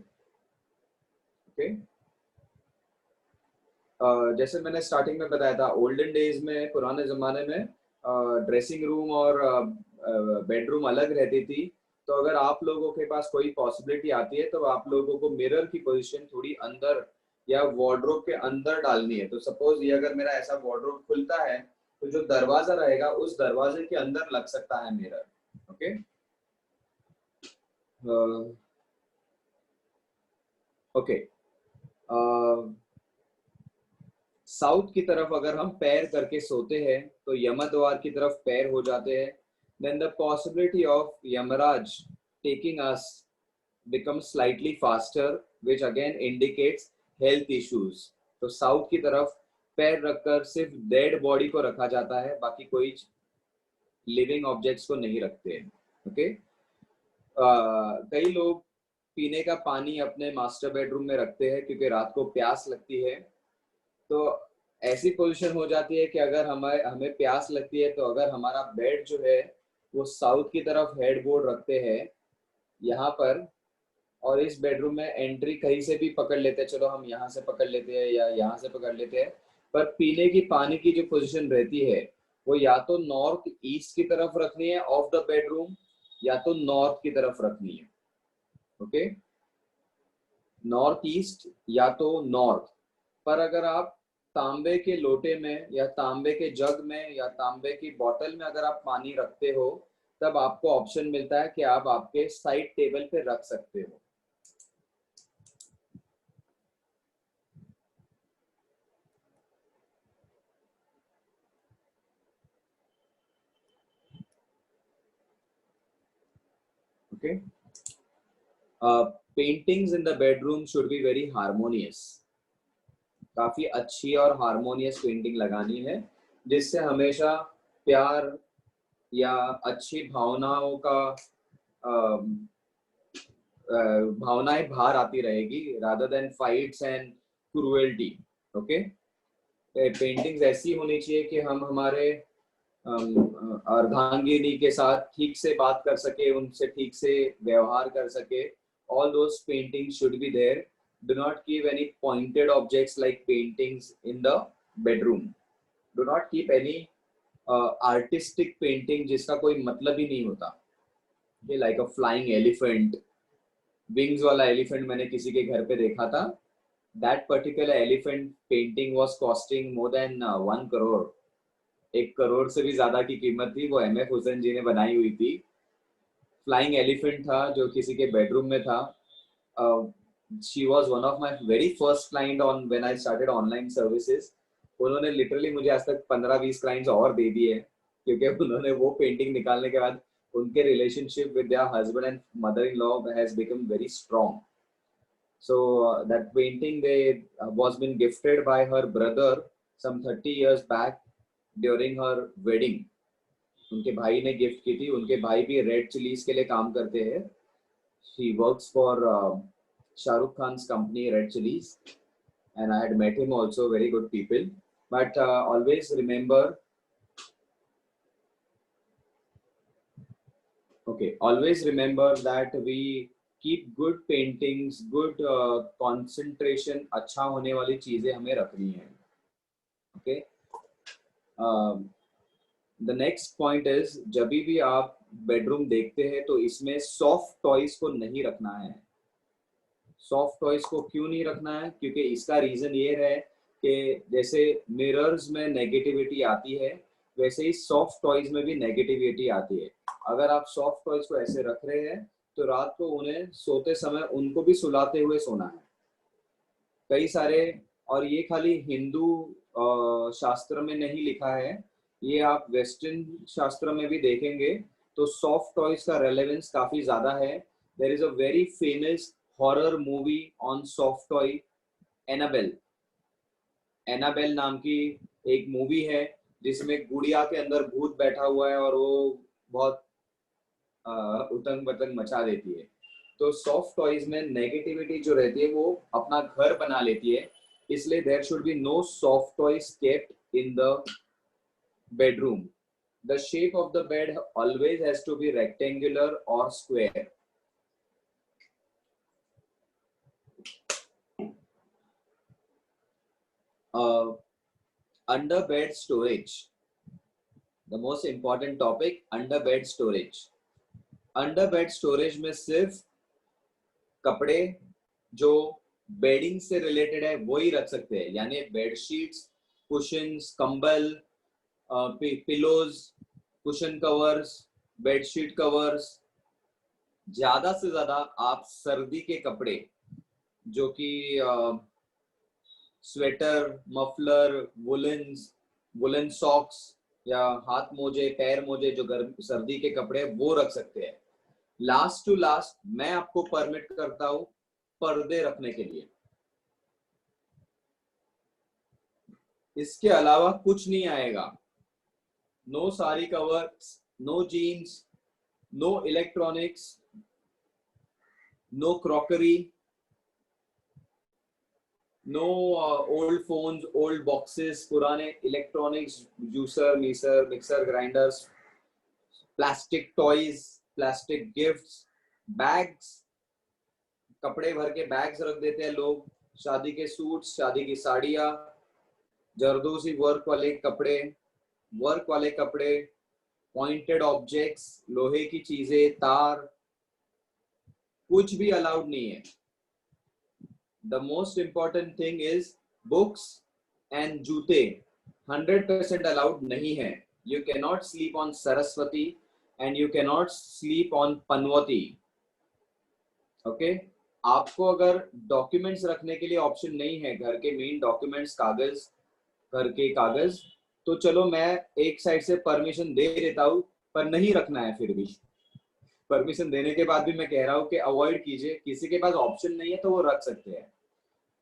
S1: Okay, जैसे मैंने स्टार्टिंग में बताया था, ओल्डन डेज में, पुराने जमाने में ड्रेसिंग रूम और बेडरूम अलग रहती थी. तो अगर आप लोगों के पास कोई पॉसिबिलिटी आती है तो आप लोगों को मिरर की पोजीशन थोड़ी अंदर या वार्डरोब के अंदर डालनी है. तो सपोज ये अगर मेरा ऐसा वार्डरोब खुलता है तो जो दरवाजा रहेगा उस दरवाजे के अंदर लग सकता है मिरर. ओके, ओके, साउथ की तरफ अगर हम पैर करके सोते हैं तो यमद्वार की तरफ पैर हो जाते हैं. then the possibility of Yamaraj taking us becomes slightly faster, which again indicates health issues. तो साउथ की तरफ पैर रखकर सिर्फ डेड बॉडी को रखा जाता है, बाकी कोई लिविंग ऑब्जेक्ट्स को नहीं रखते हैं. ओके, कई लोग पीने का पानी अपने मास्टर बेडरूम में रखते हैं क्योंकि रात को प्यास लगती है. तो ऐसी पोजीशन हो जाती है कि अगर हमें प्यास लगती है तो अगर हमारा बेड जो है वो साउथ की तरफ हेडबोर्ड रखते हैं यहाँ पर, और इस बेडरूम में एंट्री कहीं से भी पकड़ लेते हैं, चलो हम यहाँ से पकड़ लेते हैं या यहाँ से पकड़ लेते हैं, पर पीने की पानी की जो पोजीशन रहती है वो या तो नॉर्थ ईस्ट की तरफ रखनी है ऑफ द बेडरूम या तो नॉर्थ की तरफ रखनी है। ओके, नॉर्थ ईस्ट या तो नॉर्थ। पर अगर आप तांबे के लोटे में या तांबे के जग में या तांबे की बोतल में अगर आप पानी रखते हो, तब आपको ऑप्शन मिलता है कि आप आपके साइड टेबल पे रख सकते हो। Okay, paintings in the bedroom should be very harmonious. काफी अच्छी और हार्मोनियस पेंटिंग लगानी है, जिससे हमेशा प्यार या अच्छी भावनाओं का भावनाएं बाहर आती रहेगी, rather than fights and cruelty. Okay, paintings ऐसी होनी चाहिए कि हम हमारे अर्धांगिनी के साथ ठीक से बात कर सके, उनसे ठीक से व्यवहार कर सके। All those paintings should be there. Do not keep any pointed objects like paintings in the bedroom. Do not keep any artistic painting जिसका कोई मतलब ही नहीं होता। ये like a flying elephant, wings वाला elephant मैंने किसी के घर पे देखा था। That particular elephant painting was costing more than 1 crore. 1 crore से भी ज्यादा की कीमत थी। वो M.F. हुसैन जी ने बनाई हुई थी। फ्लाइंग एलिफेंट था जो किसी के बेडरूम में था। She was one of my very first client on when I started online services. उन्होंने लिटरली मुझे आज तक 15-20 क्लाइंट्स और दे दिए, क्योंकि उन्होंने वो पेंटिंग निकालने के बाद उनके relationship with their husband and mother in law has become very strong. So that painting was been gifted by her brother some 30 years back during her wedding. उनके भाई ने गिफ्ट की थी। उनके भाई भी रेड चिलीज के लिए काम करते हैं। He works for Shahrukh Khan's company Red Chillies, and I had met him also. Very good people. But always remember, always remember that we keep good paintings, good concentration, अच्छा होने वाली चीजें हमें रखनी है। Okay. The next point is, जब भी आप बेडरूम देखते हैं तो इसमें सॉफ्ट टॉयज को नहीं रखना है। सॉफ्ट टॉयज को क्यों नहीं रखना है? क्योंकि इसका रीजन ये है कि जैसे मिरर्स में नेगेटिविटी आती है, वैसे ही सॉफ्ट टॉयज में भी नेगेटिविटी आती है। अगर आप सॉफ्ट टॉयज को ऐसे रख रहे हैं तो रात को उन्हें सोते समय उनको भी सुलाते हुए सोना है। कई सारे, और ये खाली हिंदू शास्त्र में नहीं लिखा है, ये आप वेस्टर्न शास्त्र में भी देखेंगे तो सॉफ्ट टॉयज का रेलेवेंस काफी ज्यादा है। There is a very famous horror movie on soft toy, Annabelle. Annabelle नाम की एक मूवी है जिसमें गुड़िया के अंदर भूत बैठा हुआ है और वो बहुत उतंग बतंग मचा देती है। तो सॉफ्ट टॉयज में नेगेटिविटी जो रहती है वो अपना घर बना लेती है, इसलिए there should be no soft toys kept in the bedroom. The shape of the bed always has to be rectangular or square. Under bed storage, the most important topic, under bed storage. Under bed storage में सिर्फ कपड़े जो bedding से related है वो ही रख सकते हैं, यानी बेडशीट्स, कुशन्स, कंबल, pillows, cushion covers, bedsheet covers. ज्यादा से ज्यादा आप सर्दी के कपड़े जो कि स्वेटर, मफलर, वुलन सॉक्स या हाथ मोजे, पैर मोजे, जो सर्दी के कपड़े वो रख सकते हैं। लास्ट टू लास्ट मैं आपको परमिट करता हूं पर्दे रखने के लिए। इसके अलावा कुछ नहीं आएगा। No sari covers, no jeans, no electronics, no crockery, no old phones, old boxes, पुराने electronics, juicer, mixer, grinders, plastic toys, plastic gifts, bags, कपड़े भर के बैग्स रख देते हैं लोग। शादी के सूट्स, शादी की साड़ियाँ, जरदोसी वर्क वाले कपड़े, वर्क वाले कपड़े, पॉइंटेड ऑब्जेक्ट्स, लोहे की चीजें, तार, कुछ भी अलाउड नहीं है। The most important thing is books and जूते 100% अलाउड नहीं है। You can not sleep on Saraswati and you can not sleep on पनवती। ओके, आपको अगर डॉक्यूमेंट्स रखने के लिए ऑप्शन नहीं है, घर के मेन डॉक्यूमेंट्स, कागज, घर के कागज, तो चलो मैं एक साइड से परमिशन दे देता हूँ, पर नहीं रखना है। फिर भी परमिशन देने के बाद भी मैं कह रहा हूँ कि अवॉइड कीजिए। किसी के पास ऑप्शन नहीं है तो वो रख सकते हैं,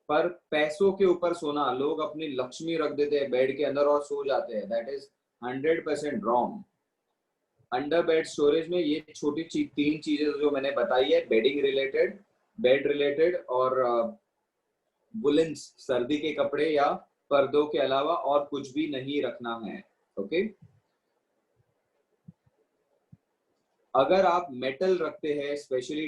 S1: पर पैसों के ऊपर सोना, लोग अपनी लक्ष्मी रख देते हैं बेड के अंदर और सो जाते हैं, that is 100% wrong. Under bed storage में ये छोटी तीन चीजें जो मैंने बताई है, बेडिंग रिलेटेड, बेड रिलेटेड और वुलेंस, सर्दी के कपड़े या पर्दों के अलावा और कुछ भी नहीं रखना है। ओके, अगर आप मेटल रखते हैं, स्पेशली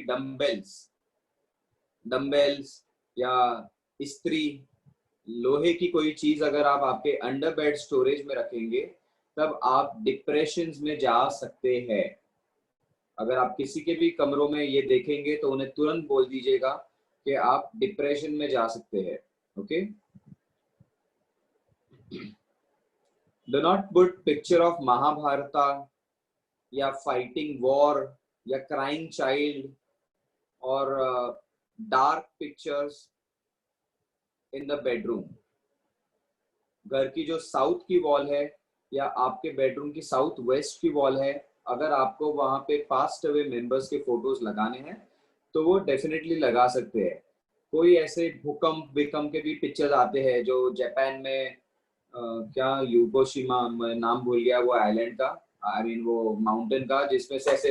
S1: डम्बेल्स या इस्त्री, लोहे की कोई चीज अगर आप आपके अंडर बेड स्टोरेज में रखेंगे, तब आप डिप्रेशन में जा सकते हैं। अगर आप किसी के भी कमरों में ये देखेंगे तो उन्हें तुरंत बोल दीजिएगा कि आप डिप्रेशन में जा सकते हैं। Okay, do not put picture of Mahabharata या फाइटिंग वॉर या क्राइंग चाइल्ड और dark pictures in the bedroom. घर की जो साउथ की वॉल है या आपके बेडरूम की साउथ वेस्ट की वॉल है, अगर आपको वहां पे पास्ट अवे मेंबर्स के फोटोज लगाने हैं तो वो डेफिनेटली लगा सकते हैं। कोई ऐसे भूकंप विकम्प के भी पिक्चर्स आते हैं जो जापान में क्या युगोशिमा, नाम भूल गया वो आइलैंड का, आई मीन वो माउंटेन का, जिसमें से ऐसे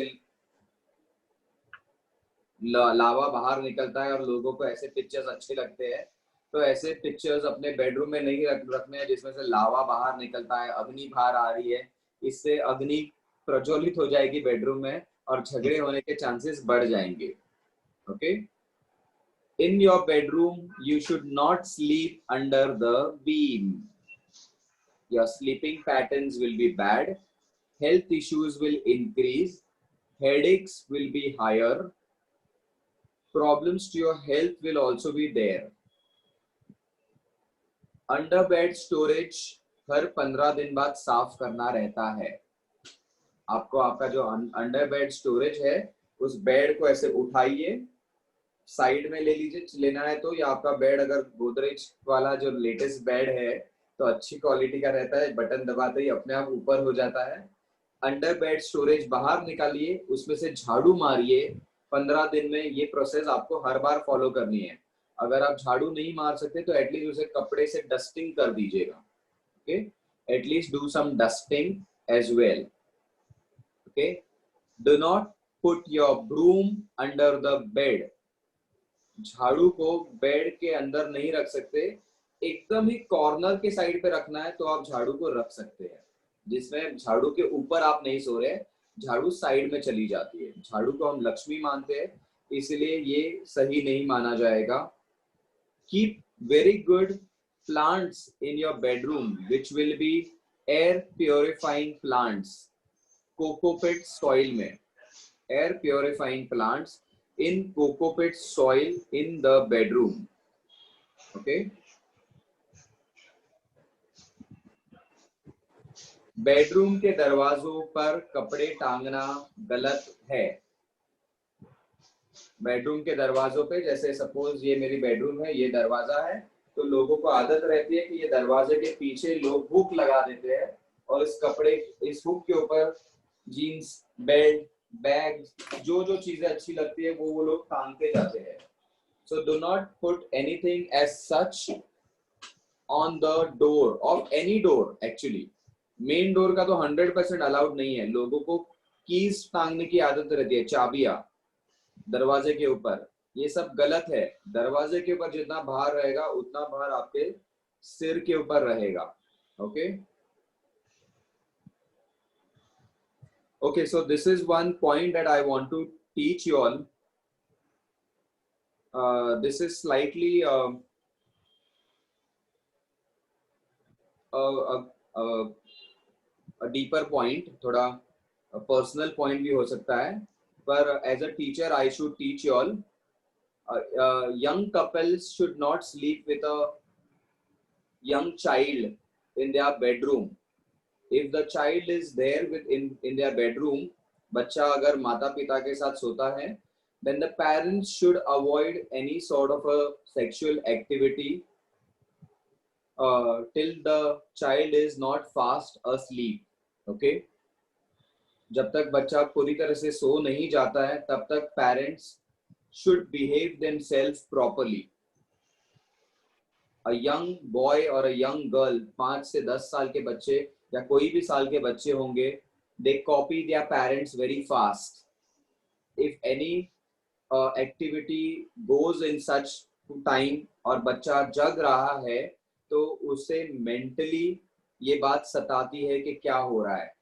S1: लावा बाहर निकलता है और लोगों को ऐसे पिक्चर्स अच्छे लगते हैं। तो ऐसे पिक्चर्स अपने बेडरूम में नहीं रखने हैं जिसमें से लावा बाहर निकलता है, अग्नि बाहर आ रही है। इससे अग्नि प्रज्वलित हो जाएगी बेडरूम में और झगड़े होने के चांसेस बढ़ जाएंगे। Okay, in your bedroom you should not sleep under the beam. Your sleeping patterns will be bad, health issues will increase, headaches will be higher, problems to your health will also be there. Under bed storage हर 15 दिन बाद साफ करना रहता है। आपको आपका जो अंडर बेड स्टोरेज है, उस बेड को ऐसे उठाइए, साइड में ले लीजिए, लेना है तो, या आपका बेड अगर गोदरेज वाला जो लेटेस्ट बेड है तो अच्छी क्वालिटी का रहता है, बटन दबाते ही अपने आप ऊपर हो जाता है। अंडर बेड स्टोरेज बाहर निकालिए, उसमें से झाड़ू मारिए। 15 दिन में ये प्रोसेस आपको हर बार फॉलो करनी है। अगर आप झाड़ू नहीं मार सकते तो एटलीस्ट उसे कपड़े से डस्टिंग कर दीजिएगा। Okay, at least do some dusting as well. Okay, do not put your broom under the bed. झाड़ू को बेड के अंदर नहीं रख सकते, एकदम ही कॉर्नर के साइड पे रखना है तो आप झाड़ू को रख सकते हैं, जिसमें झाड़ू के ऊपर आप नहीं सो रहे, झाड़ू साइड में चली जाती है। झाड़ू को हम लक्ष्मी मानते हैं, इसलिए ये सही नहीं माना जाएगा। Keep very good plants in your bedroom which will be air purifying plants. Cocopeat soil में, air purifying plants in cocoa soil in the bedroom. Okay, bedroom के दरवाजों पर कपड़े टांगना गलत है। बेडरूम के दरवाजों पे, जैसे सपोज ये मेरी बेडरूम है, ये दरवाजा है, तो लोगों को आदत रहती है कि ये दरवाजे के पीछे लोग हुक लगा देते हैं और इस हुक के ऊपर जीन्स, बेल्ट, बैग, जो जो चीजें अच्छी लगती है वो लोग टांगते जाते हैं। So do not put anything as such on the door of any door. Actually main door का तो 100% अलाउड नहीं है। लोगों को कीज टांगने की आदत रहती है, चाबियां दरवाजे के ऊपर, ये सब गलत है। दरवाजे के ऊपर जितना भार रहेगा उतना भार आपके सिर के ऊपर रहेगा। Okay, okay, so this is one point that I want to teach you all. This is slightly deeper point, थोड़ा पर्सनल पॉइंट भी हो सकता है, पर as a teacher I should teach you all, young couples should not sleep with a young child in their bedroom. If the child is there in their bedroom, बच्चा अगर माता पिता के साथ सोता है, then the parents should avoid any sort of a sexual activity till the child is not fast asleep. Okay? जब तक बच्चा पूरी तरह से सो नहीं जाता है, तब तक parents should behave themselves properly. A young boy or a young girl, 5 से 10 साल के बच्चे या कोई भी साल के बच्चे होंगे, they copy their parents very fast. If any activity goes in such time और बच्चा जग रहा है, तो उसे mentally ये बात सताती है कि क्या हो रहा है.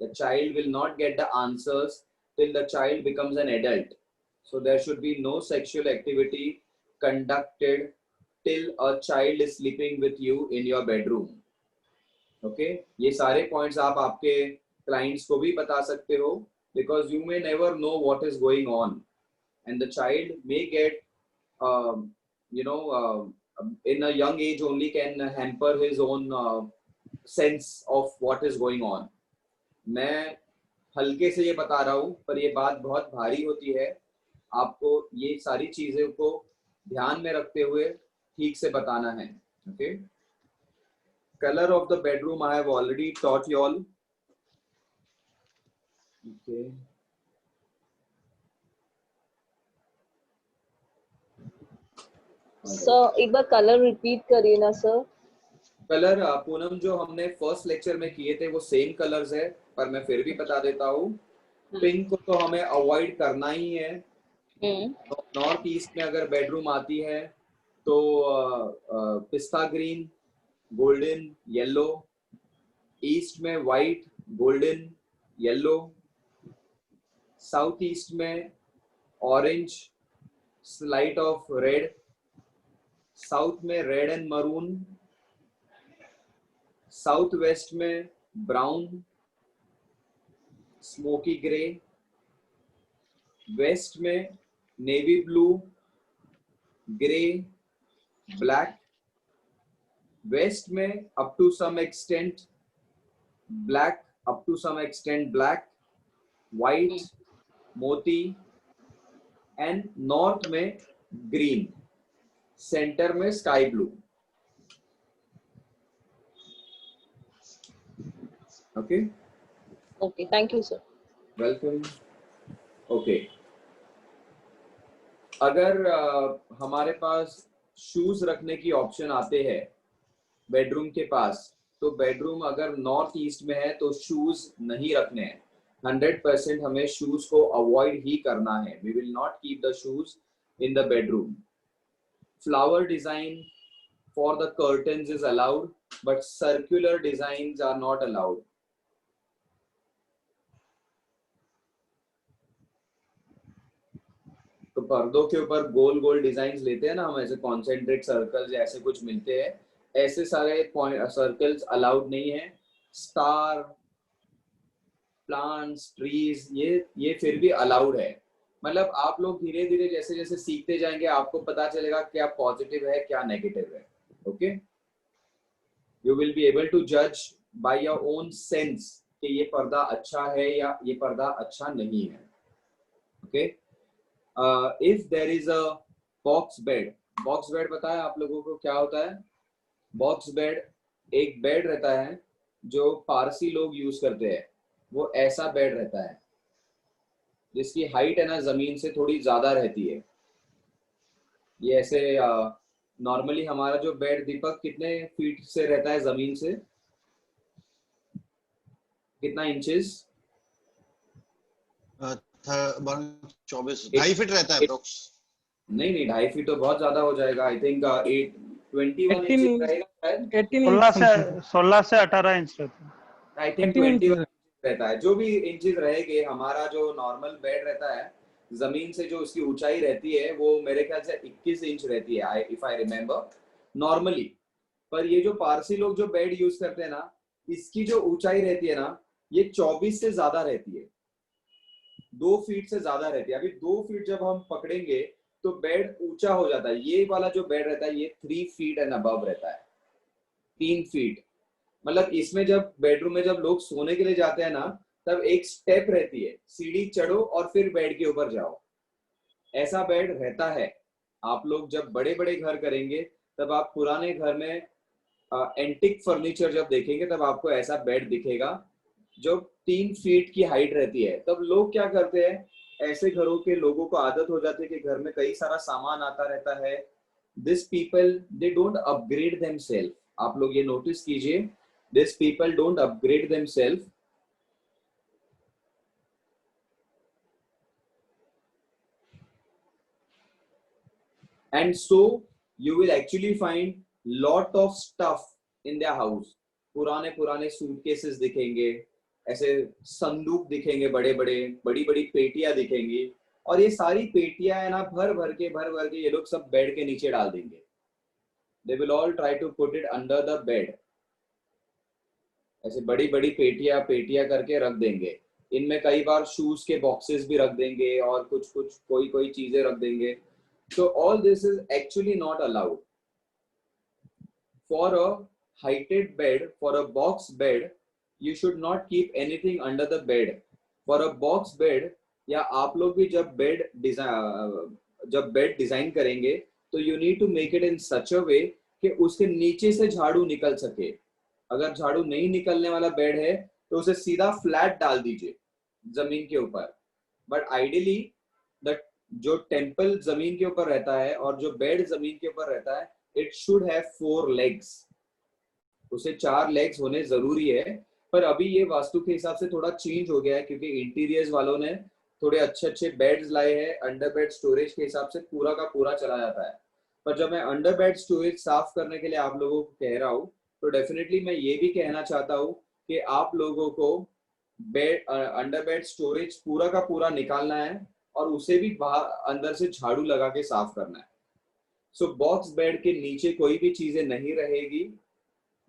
S1: The child will not get the answers till the child becomes an adult. So there should be no sexual activity conducted till a child is sleeping with you in your bedroom. Okay? ये सारे points आप आपके clients को भी बता सकते हो, because you may never know what is going on, and the child may get, in a young age only can hamper his own sense of what is going on. मैं हल्के से ये बता रहा हूँ, पर ये बात बहुत भारी होती है. आपको ये सारी चीजें को ध्यान में रखते हुए ठीक से बताना है. Okay? Color of the bedroom I have already taught you all. Okay.
S3: Sir एक बार कलर रिपीट करिए ना सर.
S1: कलर पूनम जो हमने फर्स्ट लेक्चर में किए थे वो सेम कलर्स है, पर मैं फिर भी बता देता हूँ. पिंक को तो हमें अवॉइड करना ही है. नॉर्थ ईस्ट में अगर बेडरूम आती है तो पिस्ता ग्रीन, गोल्डन, येलो. ईस्ट में white, golden, yellow. South east में orange, slight of red. South में red and maroon. South west में ब्राउन, स्मोकी ग्रे. वेस्ट में navy blue, grey, black. West में up to some extent black, up to some extent black, white, मोती. And north में green, centre में sky blue. Okay
S3: okay, thank you sir.
S1: Welcome. Okay, अगर हमारे पास shoes रखने की option आते हैं बेडरूम के पास, तो बेडरूम अगर नॉर्थ ईस्ट में है तो शूज नहीं रखने हैं. 100% हमें शूज को अवॉइड ही करना है. We will not keep the shoes in the bedroom. Flower design for the curtains is allowed, but circular designs are not allowed. तो पर्दों के ऊपर गोल गोल डिजाइन्स लेते हैं ना हम, ऐसे कॉन्सेंट्रिक सर्कल्स ऐसे कुछ मिलते हैं, ऐसे सारे सर्कल्स अलाउड नहीं है. स्टार, प्लांट्स, ट्रीज, ये फिर भी अलाउड है. मतलब आप लोग धीरे धीरे जैसे जैसे सीखते जाएंगे आपको पता चलेगा क्या पॉजिटिव है क्या नेगेटिव है. Okay, you will be able to जज बाय योर ओन सेंस कि ये पर्दा अच्छा है या ये पर्दा अच्छा नहीं है. Okay, if there is a box bed. Box bed बताया आप लोगों को क्या होता है? बॉक्स बेड एक बेड रहता है जो पारसी लोग यूज करते हैं. वो ऐसा बेड रहता है जिसकी हाइट है ना जमीन से थोड़ी ज्यादा रहती है. ये ऐसे नॉर्मली हमारा जो बेड दीपक कितने फीट से रहता है जमीन से? कितना इंचेस?
S5: 24 2.5 फीट रहता है अप्रोक्स.
S1: नहीं 2.5 फीट तो बहुत ज्यादा हो जाएगा. आई थिंक 21 इंच रहेगा शायद.
S2: 16 से 18 इंच रहता है.
S1: आई थिंक 21 रहता है. जो भी इंचेस रहेंगे, हमारा जो नॉर्मल बेड रहता है जमीन से जो उसकी ऊंचाई रहती है वो मेरे ख्याल से 21 इंच रहती है, इफ आई रिमेम्बर नॉर्मली. पर ये जो पारसी लोग जो बेड यूज करते हैं ना, इसकी जो ऊंचाई रहती है ना ये 24 से ज्यादा रहती है, 2 फीट से ज्यादा रहती है। अभी 2 फीट जब हम पकड़ेंगे तो बेड ऊंचा हो जाता है। ये वाला जो बेड रहता है ये 3 फीट एंड अबव रहता है, 3 फीट। मतलब इसमें जब बेडरूम में जब लोग सोने के लिए जाते हैं ना, तब एक स्टेप रहती है, सीढ़ी चढ़ो और फिर बेड के ऊपर जाओ, ऐसा बेड रहता है। आप लोग जब बड़े बड़े घर करेंगे तब आप पुराने घर में एंटिक फर्नीचर जब देखेंगे तब आपको ऐसा बेड दिखेगा जो 3 फीट की हाइट रहती है। तब लोग क्या करते हैं, ऐसे घरों के लोगों को आदत हो जाती है कि घर में कई सारा सामान आता रहता है। This people they don't upgrade themselves. आप लोग ये नोटिस कीजिए, this people don't upgrade themselves. And so you will actually find lot of stuff in their house. पुराने पुराने सूटकेसेस दिखेंगे, ऐसे संदूक दिखेंगे, बड़े बड़े बड़ी बड़ी पेटियां दिखेंगी, और ये सारी पेटियां है ना भर भर के ये लोग सब बेड के नीचे डाल देंगे। They will all try to put it under the bed. ऐसे बड़ी बड़ी पेटियां करके रख देंगे। इनमें कई बार शूज के बॉक्सेस भी रख देंगे और कुछ कुछ कोई चीजें रख देंगे। So all this is actually not allowed. For a heighted bed, for a box bed, you should not keep anything under the bed. For a box bed, या आप लोग भी जब बेड डिजाइन करेंगे तो you need to make it in such a way कि उसके नीचे से झाड़ू निकल सके। अगर झाड़ू नहीं निकलने वाला बेड है तो उसे सीधा फ्लैट डाल दीजिए जमीन के ऊपर। बट आइडियली जो टेम्पल जमीन के ऊपर रहता है और जो बेड जमीन के ऊपर रहता है, इट शुड हैव 4 लेग्स। उसे 4 लेग्स होने जरूरी है। पर अभी ये वास्तु के हिसाब से थोड़ा चेंज हो गया है क्योंकि इंटीरियर्स वालों ने थोड़े अच्छे बेड्स लाए हैं। अंडर बेड स्टोरेज के हिसाब से पूरा का पूरा चला जाता है। पर जब मैं अंडर बेड स्टोरेज साफ करने के लिए आप लोगों को कह रहा हूँ तो डेफिनेटली मैं ये भी कहना चाहता हूँ कि आप लोगों को अंडर बेड स्टोरेज पूरा का पूरा निकालना है और उसे भी बाहर अंदर से झाड़ू लगा के साफ करना है। सो बॉक्स बेड के नीचे कोई भी चीजें नहीं रहेगी।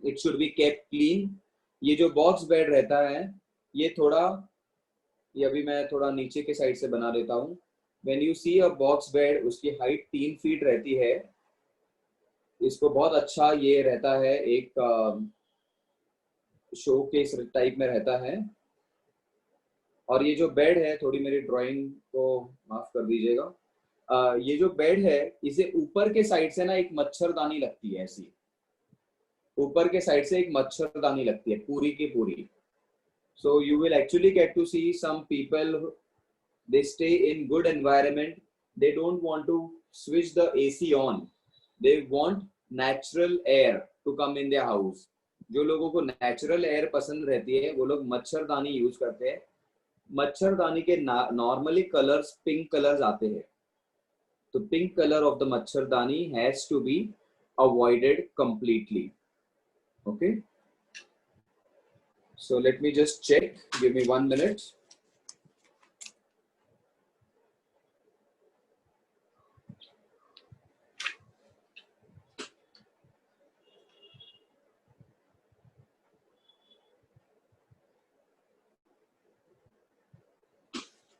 S1: It should be kept clean. ये जो बॉक्स बेड रहता है ये अभी मैं थोड़ा नीचे के साइड से बना देता हूँ। When you see a box bed, उसकी हाइट 3 फीट रहती है। इसको बहुत अच्छा ये रहता है, एक शो केस टाइप में रहता है। और ये जो बेड है, थोड़ी मेरी ड्राइंग को माफ कर दीजिएगा, ये जो बेड है इसे ऊपर के साइड से ना एक मच्छरदानी लगती है। ऐसी ऊपर के साइड से एक मच्छरदानी लगती है पूरी की पूरी। So you will actually get to see some people, they stay in good environment, they don't want to switch the AC on, they want natural air to come in their house. जो लोगों को natural air पसंद रहती है वो लोग मच्छरदानी use करते हैं। मच्छरदानी के नॉर्मली कलर्स पिंक कलर्स आते हैं, तो पिंक कलर ऑफ द मच्छरदानी has to be avoided completely. Okay, so let me just check, give me 1 minute.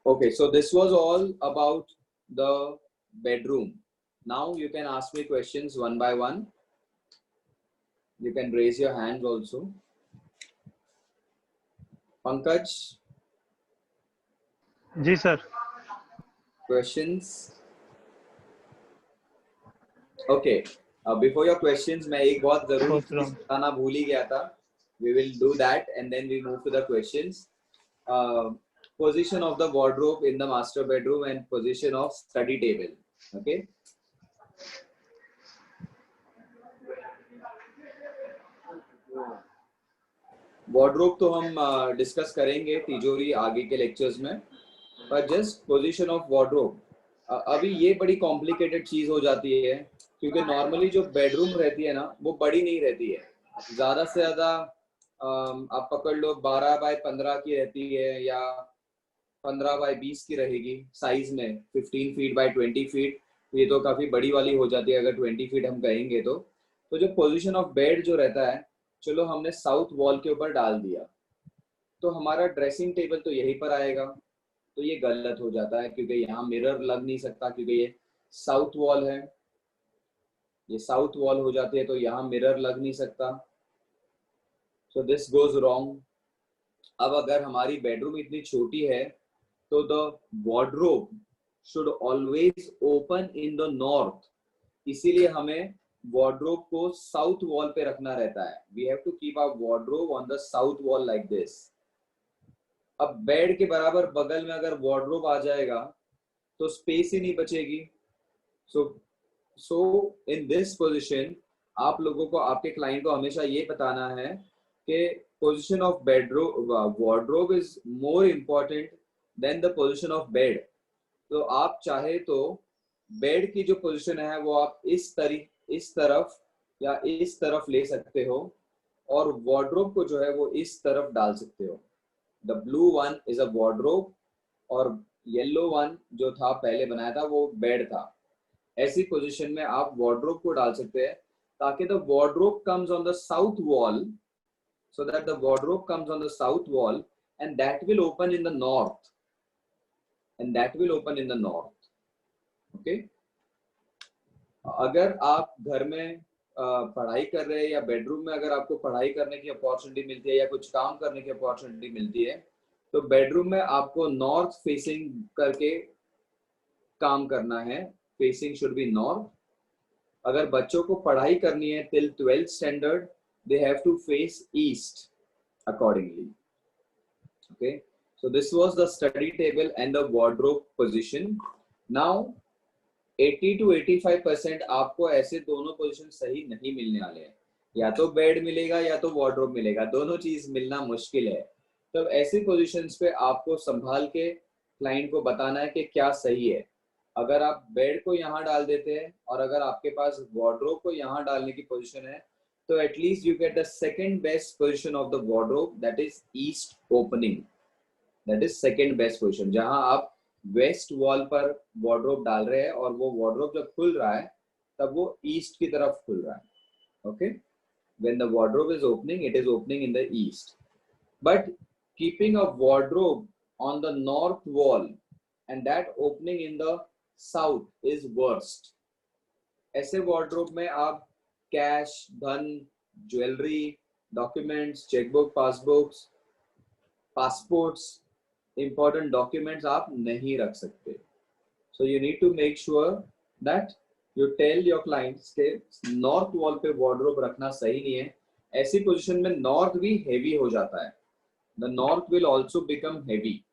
S1: Okay, so this was all about the bedroom. Now you can ask me questions one by one. You can raise your hands also. Pankaj,
S2: ji sir.
S1: questions? Okay, before your questions, मैं एक बहुत जरूरी चीज बताना भूल ही गया था. We will do that and then we move to the questions. Position of the wardrobe in the master bedroom and position of study table. Okay. Wardrobe तो हम डिस्कस करेंगे तिजोरी आगे के लेक्चर्स में, पर जस्ट पोजीशन ऑफ वार्डरोब अभी ये बड़ी कॉम्प्लिकेटेड चीज हो जाती है क्योंकि नॉर्मली जो बेडरूम रहती है ना वो बड़ी नहीं रहती है। ज्यादा से ज्यादा आप पकड़ लो 12 बाय 15 की रहती है या 15 बाय 20 की रहेगी साइज में। 15 फीट बाय 20 फीट ये तो काफी बड़ी वाली हो जाती है अगर 20 फीट हम कहेंगे तो जो पोजीशन ऑफ बेड जो रहता है, चलो हमने साउथ वॉल के ऊपर डाल दिया, तो हमारा ड्रेसिंग टेबल तो यहीं पर आएगा, तो ये गलत हो जाता है क्योंकि यहाँ मिरर लग नहीं सकता, क्योंकि ये साउथ वॉल है, ये साउथ वॉल हो जाती है, तो यहाँ मिरर लग नहीं सकता, सो दिस गोज रॉन्ग। अब अगर हमारी बेडरूम इतनी छोटी है तो the wardrobe should always open in the north, इसीलिए हमें वार्डरोब को साउथ वॉल पे रखना रहता है। We have to keep our wardrobe on the south wall like this. अब बेड के बराबर बगल में अगर वार्डरोब आ जाएगा तो स्पेस ही नहीं बचेगी। सो इन दिस पोजीशन आप लोगों को, आपके क्लाइंट को हमेशा ये बताना है कि position of bedroom wardrobe is more important then the position of bed. तो आप चाहे तो बेड की जो पोजीशन है वो आप इस तरफ या इस तरफ ले सकते हो, और वार्डरोब को जो है वो इस तरफ डाल सकते हो। The blue one is a wardrobe और येलो वन जो था पहले बनाया था वो बेड था। ऐसी पोजीशन में आप वार्डरोब को डाल सकते हैं ताकि the wardrobe comes on the south wall, so that the wardrobe comes on the south wall and that will open in the north, okay? अगर आप घर में पढ़ाई कर रहे हैं या बेडरूम में अगर आपको पढ़ाई करने की अपॉर्चुनिटी मिलती है या कुछ काम करने की अपॉर्चुनिटी मिलती है, तो बेडरूम में आपको नॉर्थ फेसिंग करके काम करना है, फेसिंग शुड बी नॉर्थ। अगर बच्चों को पढ़ाई करनी है till 12th standard, they have to face east accordingly, okay? So this was the study table and the wardrobe position. Now 80 to 85% आपको ऐसे दोनों पोजीशन सही नहीं मिलने वाले हैं, या तो बेड मिलेगा या तो वार्डरोब मिलेगा, दोनों चीज मिलना मुश्किल है। तो ऐसी पोजीशंस पे आपको संभाल के क्लाइंट को बताना है कि क्या सही है। अगर आप बेड को यहाँ डाल देते हैं और अगर आपके पास वार्डरोब को यहाँ डालने की पोजीशन है, तो at least you get the second best position of the wardrobe, that is east opening, that is second best position, जहां आप वेस्ट वॉल पर वार्डरोब डाल रहे हैं और वो वार्डरोब जब खुल रहा है तब वो ईस्ट की तरफ खुल रहा है, okay? When the wardrobe is opening, it is opening in the east, but keeping a wardrobe on the north wall and that opening in the south is worst. ऐसे वार्डरोब में आप कैश, धन, jewellery, documents, chequebook, passbooks, passports, important documents आप नहीं रख सकते। So you need to make sure that you tell your clients के north wall पे वार्डरोब रखना सही नहीं है। ऐसी पोजीशन में नॉर्थ भी हेवी हो जाता है, the north will also become heavy,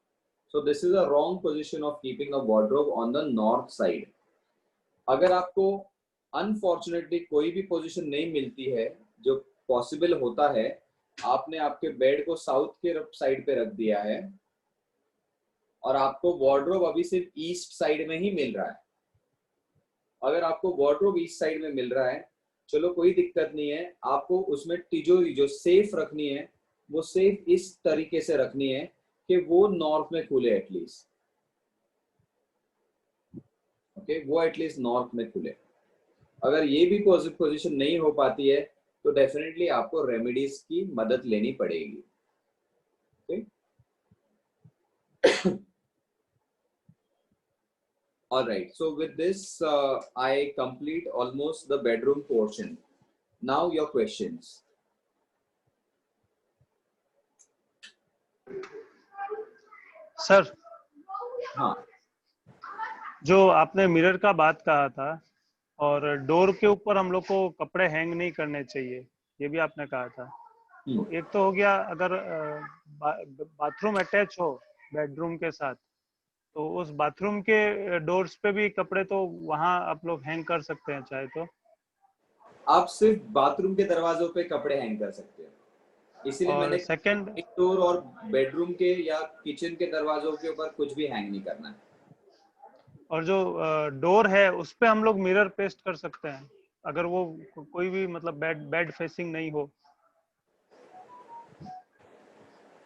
S1: so this is a wrong position of keeping a wardrobe on the north side. अगर आपको अनफॉर्चुनेटली कोई भी पोजीशन नहीं मिलती है, जो पॉसिबल होता है, आपने आपके बेड को साउथ के साइड पे रख दिया है और आपको वार्डरोब अभी सिर्फ ईस्ट साइड में ही मिल रहा है। अगर आपको वार्डरोब ईस्ट साइड में मिल रहा है, चलो कोई दिक्कत नहीं है, आपको उसमें तिजोरी जो सेफ रखनी है वो सेफ इस तरीके से रखनी है कि वो नॉर्थ में खुले एटलीस्ट, ओके? वो एटलीस्ट नॉर्थ में खुले। अगर ये भी पोजीशन नहीं हो पाती है तो डेफिनेटली आपको रेमेडीज की मदद लेनी पड़ेगी, okay? All right, so with this I complete almost the bedroom portion. Now your questions.
S2: Sir,
S1: हाँ,
S2: जो आपने मिरर का बात कहा था और डोर के ऊपर हम लोग को कपड़े हैंग नहीं करने चाहिए, ये भी आपने कहा था। तो एक तो हो गया, अगर बाथरूम अटैच हो बेडरूम के साथ, तो उस बाथरूम के डोर्स पे भी कपड़े तो वहां आप लोग हैंग कर सकते हैं चाहे तो।
S1: आप सिर्फ बाथरूम के दरवाजों पे कपड़े हैंग कर सकते हैं, इसीलिए मैंने
S2: सेकंड
S1: डोर और बेडरूम के या किचन के दरवाजों के ऊपर कुछ भी हैंग नहीं करना है।
S2: और जो डोर है उस पे हम लोग मिरर पेस्ट कर सकते हैं अगर वो कोई भी मतलब बेड फेसिंग नहीं हो,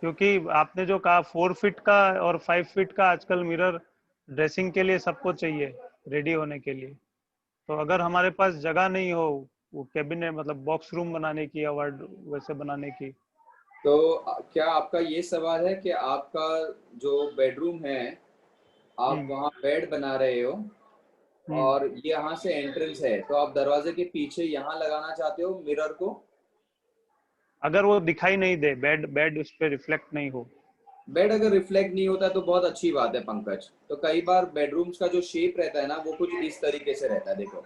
S2: क्योंकि आपने जो कहा 4 फीट का और 5 फीट का आजकल मिरर ड्रेसिंग के लिए सबको चाहिए रेडी होने के लिए। तो अगर हमारे पास जगह नहीं हो वो कैबिनेट मतलब बॉक्स रूम बनाने की या वार्ड वैसे बनाने की,
S1: तो क्या आपका ये सवाल है कि आपका जो बेडरूम है आप वहाँ बेड बना रहे हो और ये यहाँ से एंट्रेंस है, तो आप दरवाजे के पीछे यहाँ लगाना चाहते हो मिरर को?
S2: अगर वो दिखाई नहीं दे, बेड बेड उस पर रिफ्लेक्ट नहीं हो।
S1: बेड अगर रिफ्लेक्ट नहीं होता तो बहुत अच्छी बात है पंकज। तो कई बार बेडरूम्स का जो शेप रहता है ना वो कुछ इस तरीके से रहता है, देखो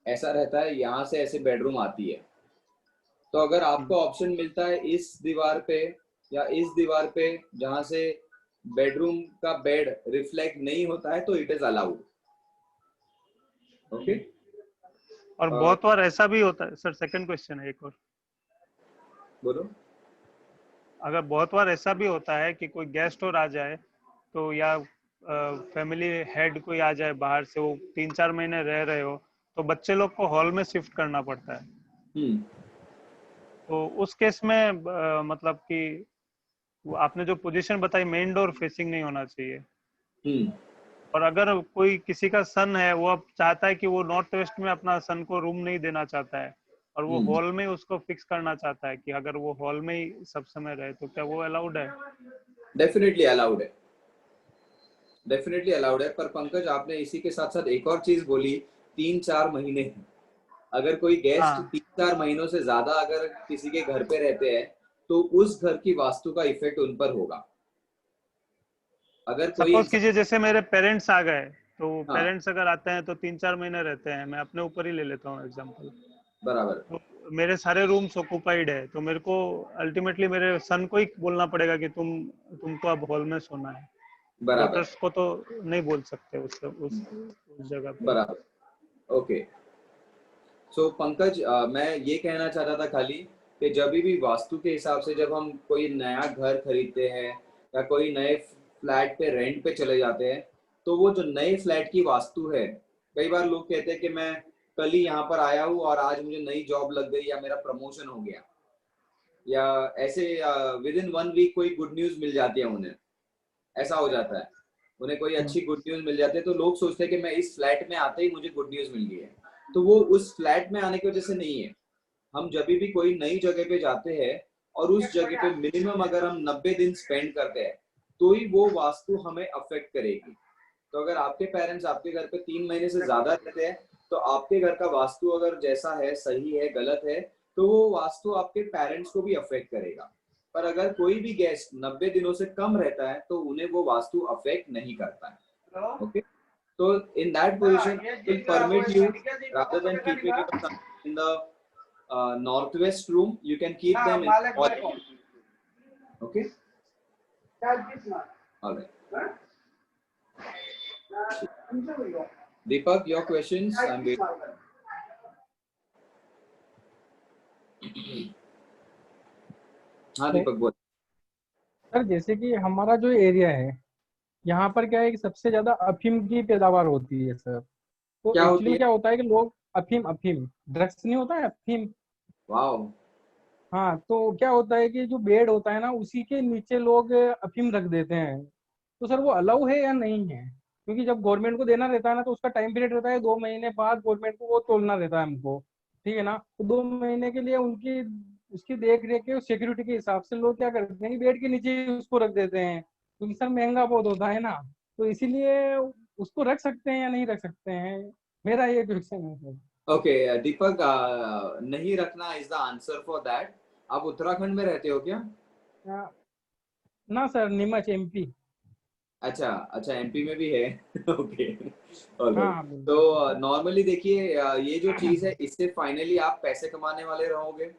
S1: ऐसा रहता है, यहाँ से ऐसे बेडरूम आती है। तो अगर आपको ऑप्शन मिलता है इस दीवार पे या इस दीवार पे जहां से बेडरूम का बेड रिफ्लेक्ट नहीं होता है, तो इट इज अलाउड। ओके।
S2: और बहुत बार ऐसा भी होता है सर, सेकंड क्वेश्चन है एक और,
S1: बोलो।
S2: अगर बहुत बार ऐसा भी होता है कि कोई गेस्ट और आ जाए तो, या फैमिली हेड कोई आ जाए बाहर से, वो 3-4 महीने रह रहे हो, तो बच्चे लोग को हॉल में शिफ्ट करना पड़ता है। तो उस केस में मतलब कि वो आपने जो पोजीशन बताई, मेन डोर फेसिंग नहीं होना चाहिए। और अगर कोई किसी का सन है, वो अब चाहता है कि वो नॉर्थ वेस्ट में अपना सन को रूम नहीं देना चाहता है और वो हॉल में उसको फिक्स करना चाहता है कि अगर वो हॉल में ही सब समय रहे, तो क्या वो अलाउड है?
S1: डेफिनेटली अलाउड है, डेफिनेटली अलाउड है। पर पंकज आपने इसी के साथ साथ एक और चीज बोली, 3-4 महीने। अगर कोई गेस्ट 3-4 महीनों से ज्यादा अगर किसी के घर पे रहते हैं तो उस घर की वास्तु का इफेक्ट उन पर होगा। अगर कोई
S2: सपोज कीजिए जैसे मेरे पेरेंट्स आ गए, तो
S1: हाँ,
S2: पेरेंट्स अगर आते हैं तो 3-4 महीने रहते हैं, मैं अपने ऊपर ही ले लेता हूँ एग्जांपल।
S1: बराबर।
S2: तो मेरे सारे रूम्स ऑक्युपाइड है, तो मेरे को अल्टीमेटली मेरे सन को ही बोलना पड़ेगा कि तुमको अब हॉल में सोना है।
S1: बराबर।
S2: डॉटर्स को तो नहीं बोल सकते उस जगह पे।
S1: बराबर। ओके। सो पंकज, मैं ये कहना चाहता था खाली कि जब भी वास्तु के हिसाब से जब हम कोई नया घर खरीदते हैं या कोई नए फ्लैट पे रेंट पे चले जाते हैं, तो वो जो नए फ्लैट की वास्तु है, कई बार लोग कहते हैं कि मैं कल ही यहाँ पर आया हूँ और आज मुझे नई जॉब लग गई या मेरा प्रमोशन हो गया, या ऐसे विद इन 1 वीक कोई गुड न्यूज मिल जाती है उन्हें, ऐसा हो जाता है, उन्हें कोई अच्छी गुड न्यूज मिल जाती है, तो लोग सोचते हैं कि मैं इस फ्लैट में आते ही मुझे गुड न्यूज मिल गई है। तो वो उस फ्लैट में आने की वजह से नहीं है। हम जब भी कोई नई जगह पे जाते हैं और उस जगह पे मिनिमम अगर हम 90 दिन स्पेंड करते हैं तो ही वो वास्तु हमें अफेक्ट करेगी। तो अगर आपके पेरेंट्स आपके घर पे 3 महीने से ज्यादा रहते हैं तो आपके घर का वास्तु अगर जैसा है, सही है, गलत है, तो वो वास्तु आपके पेरेंट्स को भी अफेक्ट करेगा। पर अगर कोई भी गेस्ट 90 दिनों से कम रहता है तो उन्हें वो वास्तु अफेक्ट नहीं करता है। ओके। तो in that position will permit you, rather than keeping your son in the northwest room, you can keep them in the hall. Okay. All right. Deepak, your questions. I'm waiting. हाँ दीपक बोल।
S4: Sir जैसे कि हमारा जो area है यहाँ पर क्या है कि सबसे ज्यादा अफीम की पैदावार होती है सर। तो
S1: क्या होती
S4: एक्चुअली
S1: है?
S4: क्या होता है कि लोग अफीम अफीम ड्रग्स नहीं होता है अफीम।
S1: वाओ।
S4: हाँ, तो क्या होता है कि जो बेड होता है ना उसी के नीचे लोग अफीम रख देते हैं। तो सर वो अलाउ है या नहीं है? क्योंकि जब गवर्नमेंट को देना रहता है ना तो उसका टाइम पीरियड रहता है, 2 महीने बाद गवर्नमेंट को वो तोड़ना रहता है हमको। ठीक है ना, तो 2 महीने के लिए उनकी उसकी देख रेख के सिक्योरिटी के हिसाब से लोग क्या करते हैं कि बेड के नीचे ही उसको रख देते हैं, क्योंकि सर महंगा बहुत होता है ना। तो इसीलिए उसको रख सकते हैं या नहीं रख सकते हैं, मेरा ये क्वेश्चन है सर।
S1: ओके दीपक, नहीं रखना is the answer for that. आप उत्तराखंड में रहते हो क्या?
S4: ना सर, नीमच एमपी।
S1: अच्छा अच्छा, एमपी में भी है। ओके। ऑलराइट।
S4: हाँ
S1: तो
S4: बिल्कुल सर।
S1: नॉर्मली देखिए, ये जो चीज है इससे फाइनली आप पैसे कमाने वाले रहोगे।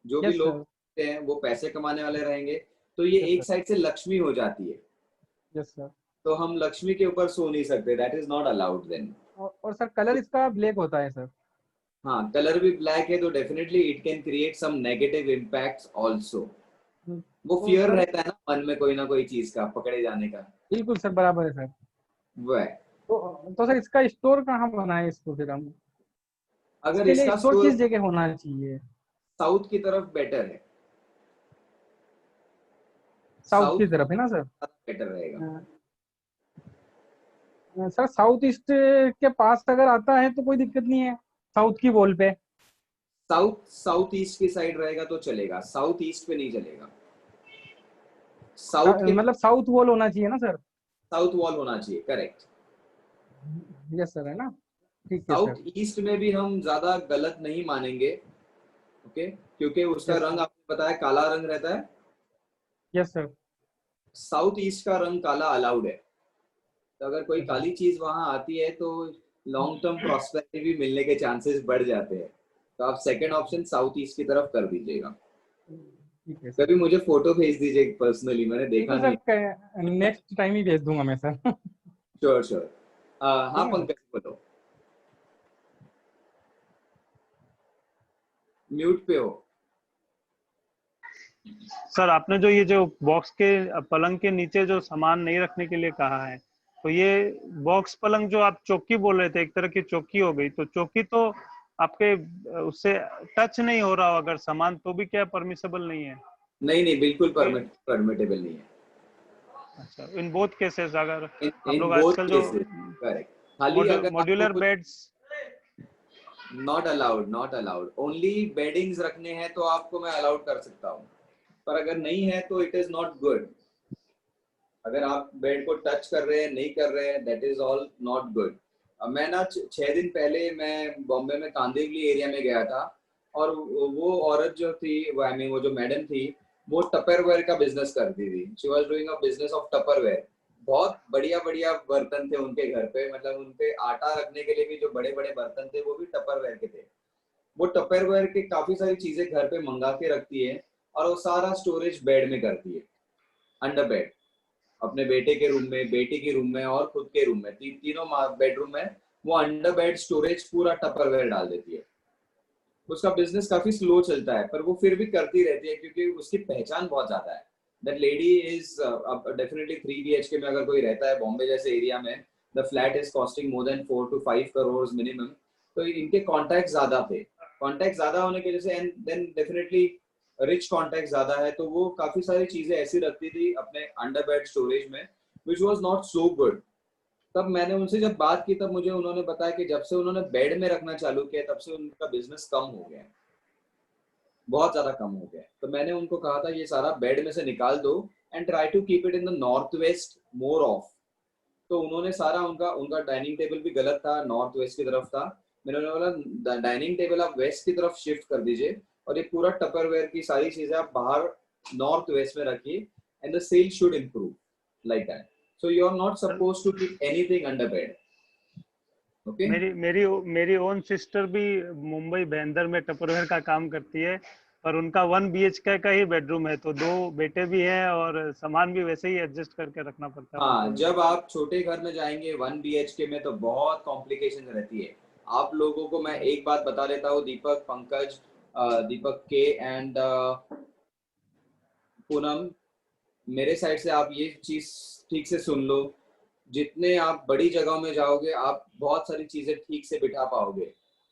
S1: जो भी
S4: यस
S1: लोग
S4: सर।
S1: होते हैं वो पैसे कमाने वाले रहेंगे। तो ये
S4: यस
S1: एक
S4: सर।
S1: साइड से लक्ष्मी हो जाती है।
S4: Yes sir.
S1: तो हम लक्ष्मी के ऊपर सो नहीं सकते, that is not allowed then.
S4: और सर कलर इसका ब्लैक होता है सर।
S1: हाँ, कलर भी ब्लैक है तो definitely it can create some negative impacts also. वो
S4: तो
S1: फियर
S4: सर
S1: रहता है ना मन में कोई ना कोई चीज का पकड़े जाने का।
S4: बिल्कुल सर, बराबर है सर।
S1: वो है।
S4: तो सर इसका स्टोर कहाँ बनाए इसको फिर हम?
S1: अगर
S4: इसके लिए
S1: इसका
S4: स्टोर
S1: स्टोर
S4: किस जगह होना चाहिए?
S1: साउथ की तरफ बेटर है।
S4: साउथ
S1: साउथ
S4: की तरफ है ना सर?
S1: बेटर रहेगा।
S4: सर साउथ ईस्ट के पास अगर आता है तो कोई दिक्कत नहीं है, साउथ की वॉल पे।
S1: साउथ ईस्ट की साइड रहेगा तो चलेगा, साउथ ईस्ट पे नहीं चलेगा। साउथ के
S4: मतलब साउथ वॉल होना चाहिए ना सर?
S1: साउथ वॉल होना चाहिए, करेक्ट।
S4: यस सर, है ना? ठीक है
S1: साउथ
S4: सर।
S1: ईस्ट में भी हम ज्यादा गलत नहीं मानेंगे, ओके, क्योंकि उसका
S4: यस
S1: रंग आपको पता है काला रंग रहता है।
S4: Yes sir.
S1: साउथ ईस्ट का रंग काला अलाउड है, तो अगर कोई
S4: अच्छा,
S1: काली चीज वहां आती है तो लॉन्ग टर्म प्रॉस्पेरिटी भी मिलने के चांसेस बढ़ जाते हैं। तो आप सेकंड ऑप्शन साउथ ईस्ट की तरफ कर दीजिएगा।
S4: ठीक है सर।
S1: कभी मुझे फोटो भेज दीजिए पर्सनली, मैंने
S4: ये
S1: देखा
S4: तो
S1: नहीं।
S4: सर नेक्स्ट टाइम ही भेज दूंगा मैं सर।
S1: Sure sure. हाँ
S4: ठीक है
S1: पंकज बोलो, म्यूट पे हो।
S2: सर आपने जो ये जो बॉक्स के पलंग के नीचे जो सामान नहीं रखने के लिए कहा है, तो ये बॉक्स पलंग जो आप चौकी बोल रहे थे, एक तरह की चौकी हो गई, तो चौकी तो आपके उससे टच नहीं हो रहा हो अगर सामान, तो भी क्या परमिसेबल नहीं है?
S1: नहीं नहीं, बिल्कुल
S2: कोई
S1: परमिटेबल नहीं है
S2: अच्छा, इन बोथ केसेस अगर हम
S1: इन
S2: लोग
S1: बोथ
S2: आजकल जो
S1: केसेस, करेक्ट। खाली अगर आपको
S2: मॉड्यूलर
S1: कुछ
S2: beds,
S1: not allowed, not allowed, only weddings रखने हैं तो आपको मैं अलाउड कर सकता हूँ, पर अगर नहीं है तो इट इज नॉट गुड। अगर आप बेड को टच कर रहे हैं, नहीं कर रहे हैं, that is all not good. मैं ना 6 दिन पहले मैं बॉम्बे में कांदिवली एरिया में गया था, और वो औरत जो थी, वो आई मीन वो जो मैडम थी, वो टपरवेयर का बिजनेस करती थी। She was doing a business of Tupperware. बहुत बढ़िया बढ़िया बर्तन थे उनके घर पे, मतलब उनके आटा रखने के लिए भी जो बड़े बड़े बर्तन थे वो भी टपरवेयर के थे। वो टपरवेयर के काफी सारी चीजें घर पे मंगा के रखती है, और वो सारा स्टोरेज बेड में करती है, अंडर बेड, अपने बेटे के रूम में, बेटी के रूम में और खुद के रूम में, तीनों बेडरूम में वो अंडर बेड स्टोरेज पूरा टपरवेयर डाल देती है। उसका बिजनेस काफी स्लो चलता है, पर वो फिर भी करती रहती है क्योंकि उसकी पहचान बहुत ज्यादा है। That lady is definitely 3 BHK में अगर कोई रहता है बॉम्बे जैसे एरिया में, the flat is costing more than 4 to 5 crore minimum. तो इनके कॉन्टैक्ट ज्यादा थे, कॉन्टैक्ट ज्यादा होने की वजह से, and then definitely rich contact ज्यादा है, तो वो काफी सारी चीजें ऐसी रखती थी अपने अंडर बेड स्टोरेज में, which was not so good. तब मैंने उनसे जब बात की, तब मुझे उन्होंने बताया कि जब से उन्होंने बेड में रखना चालू किया तब से उनका बिजनेस कम हो गया, बहुत ज्यादा कम हो गया। तो मैंने उनको कहा था ये सारा बेड में से निकाल दो and try to keep it in the north west more of. तो उन्होंने सारा उनका उनका डाइनिंग टेबल भी गलत था, नॉर्थ वेस्ट की तरफ था। मैंने उन्हें बोला डाइनिंग टेबल आप वेस्ट की तरफ शिफ्ट कर दीजिए, और ये पूरा टपरवेयर की सारी चीजें आप बाहर नॉर्थ वेस्ट में रखिए, and the sale should improve like that. So you are not suppose to keep anything under bed, okay.
S2: मेरी मेरी मेरी ओन सिस्टर भी मुंबई बैंदर में टपरवेयर का काम करती है, पर उनका 1 BHK का ही बेडरूम है, तो 2 बेटे भी हैं और सामान भी वैसे ही एडजस्ट करके रखना पड़ता है
S1: हाँ,
S2: उनको भी।
S1: जब आप छोटे घर में जाएंगे 1 BHK में तो बहुत कॉम्प्लिकेशन रहती है। आप लोगों को मैं एक बात बता देता हूँ, दीपक, पंकज, दीपक के एंड पूनम, मेरे साइड से आप ये चीज ठीक से सुन लो। जितने आप बड़ी जगहों में जाओगे आप बहुत सारी चीजें ठीक से बिठा पाओगे,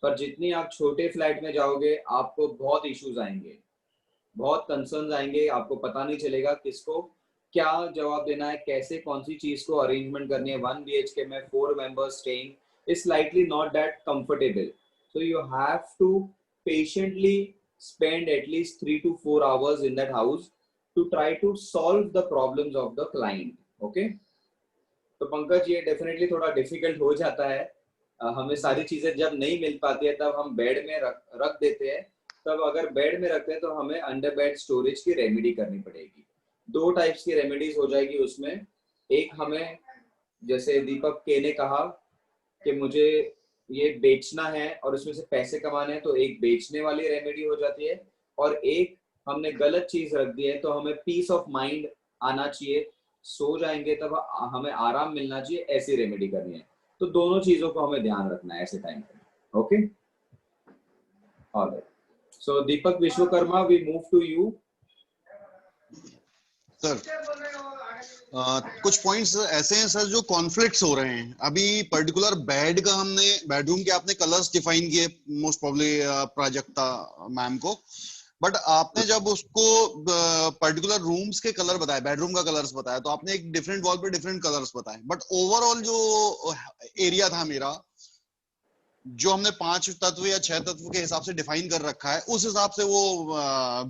S1: पर जितनी आप छोटे फ्लैट में जाओगे आपको बहुत इश्यूज आएंगे, बहुत कंसर्न्स आएंगे, आपको पता नहीं चलेगा किसको क्या जवाब देना है, कैसे कौन सी चीज को अरेंजमेंट करनी है। 1 BHK में 4 members staying is slightly not that comfortable, so you have to patiently spend at least 3 to 4 hours in that house to try to solve the problems of the client, okay। तो पंकज ये definitely थोड़ा difficult हो जाता है। हमें सारी चीजें जब नहीं मिल पाती है तब हम बेड में रख देते हैं। तब अगर बेड में रखते हैं तो हमें अंडर बेड स्टोरेज की रेमेडी करनी पड़ेगी। 2 टाइप्स की रेमेडीज हो जाएगी उसमें। एक, हमें जैसे दीपक के ने कहा कि मुझे ये बेचना है और उसमें से पैसे कमाने हैं, तो एक बेचने वाली रेमेडी हो जाती है, और एक हमने गलत चीज रख दी है तो हमें पीस ऑफ माइंड आना चाहिए, सो जाएंगे तब हमें आराम मिलना चाहिए, ऐसी रेमेडी करनी है। तो दोनों चीजों को हमें ध्यान रखना है ऐसे टाइम पे, okay. Alright, so Deepak Vishwakarma, we move to you.
S5: Sir कुछ पॉइंट्स ऐसे हैं सर जो कॉन्फ्लिक्ट्स हो रहे हैं अभी। पर्टिकुलर बेड का हमने, बेडरूम के आपने कलर्स डिफाइन किए, मोस्ट प्रोबब्ली प्राजक्ता मैम को, बट आपने जब उसको पर्टिकुलर रूम्स के कलर बताए, बेडरूम का कलर्स बताया, तो आपने एक डिफरेंट वॉल पे डिफरेंट कलर्स बताए, बट ओवरऑल जो एरिया था मेरा जो हमने 5 तत्व या 6 तत्व के हिसाब से डिफाइन कर रखा है, उस हिसाब से वो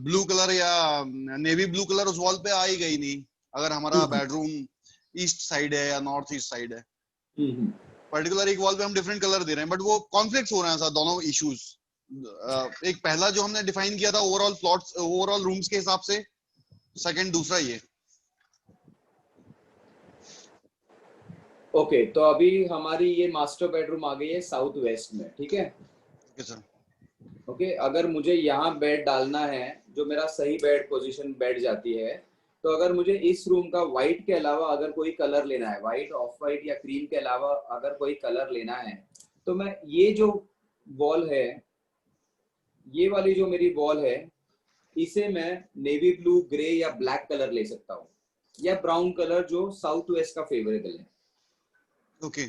S5: ब्लू कलर या नेवी ब्लू कलर उस वॉल पे आएगा ही नहीं, अगर हमारा बेडरूम ईस्ट साइड है या नॉर्थ ईस्ट साइड है। पर्टिकुलर एक वॉल पे हम डिफरेंट कलर दे रहे हैं, बट वो कॉन्फ्लिक्ट हो रहे हैं सर दोनों इश्यूज। एक पहला जो हमने डिफाइन किया था ओवरऑल प्लॉट्स, ओवरऑल रूम्स के हिसाब से, सेकंड दूसरा ये।
S1: ओके, तो अभी हमारी ये मास्टर बेडरूम आ गई है साउथ वेस्ट में, ठीक है?
S5: Okay sir.
S1: ओके, अगर मुझे यहाँ बेड डालना है, जो मेरा सही बेड पोजीशन बैठ जाती है, तो अगर मुझे इस रूम का व्हाइट के अलावा अगर कोई कलर लेना है, व्हाइट, ऑफ व्हाइट या क्रीम के अलावा अगर कोई कलर लेना है, तो मैं ये जो वॉल है, ये वाली जो मेरी वॉल है, इसे मैं नेवी ब्लू, ग्रे या ब्लैक कलर ले सकता हूँ, या ब्राउन कलर जो साउथ वेस्ट का फेवरेबल है।
S5: ओके।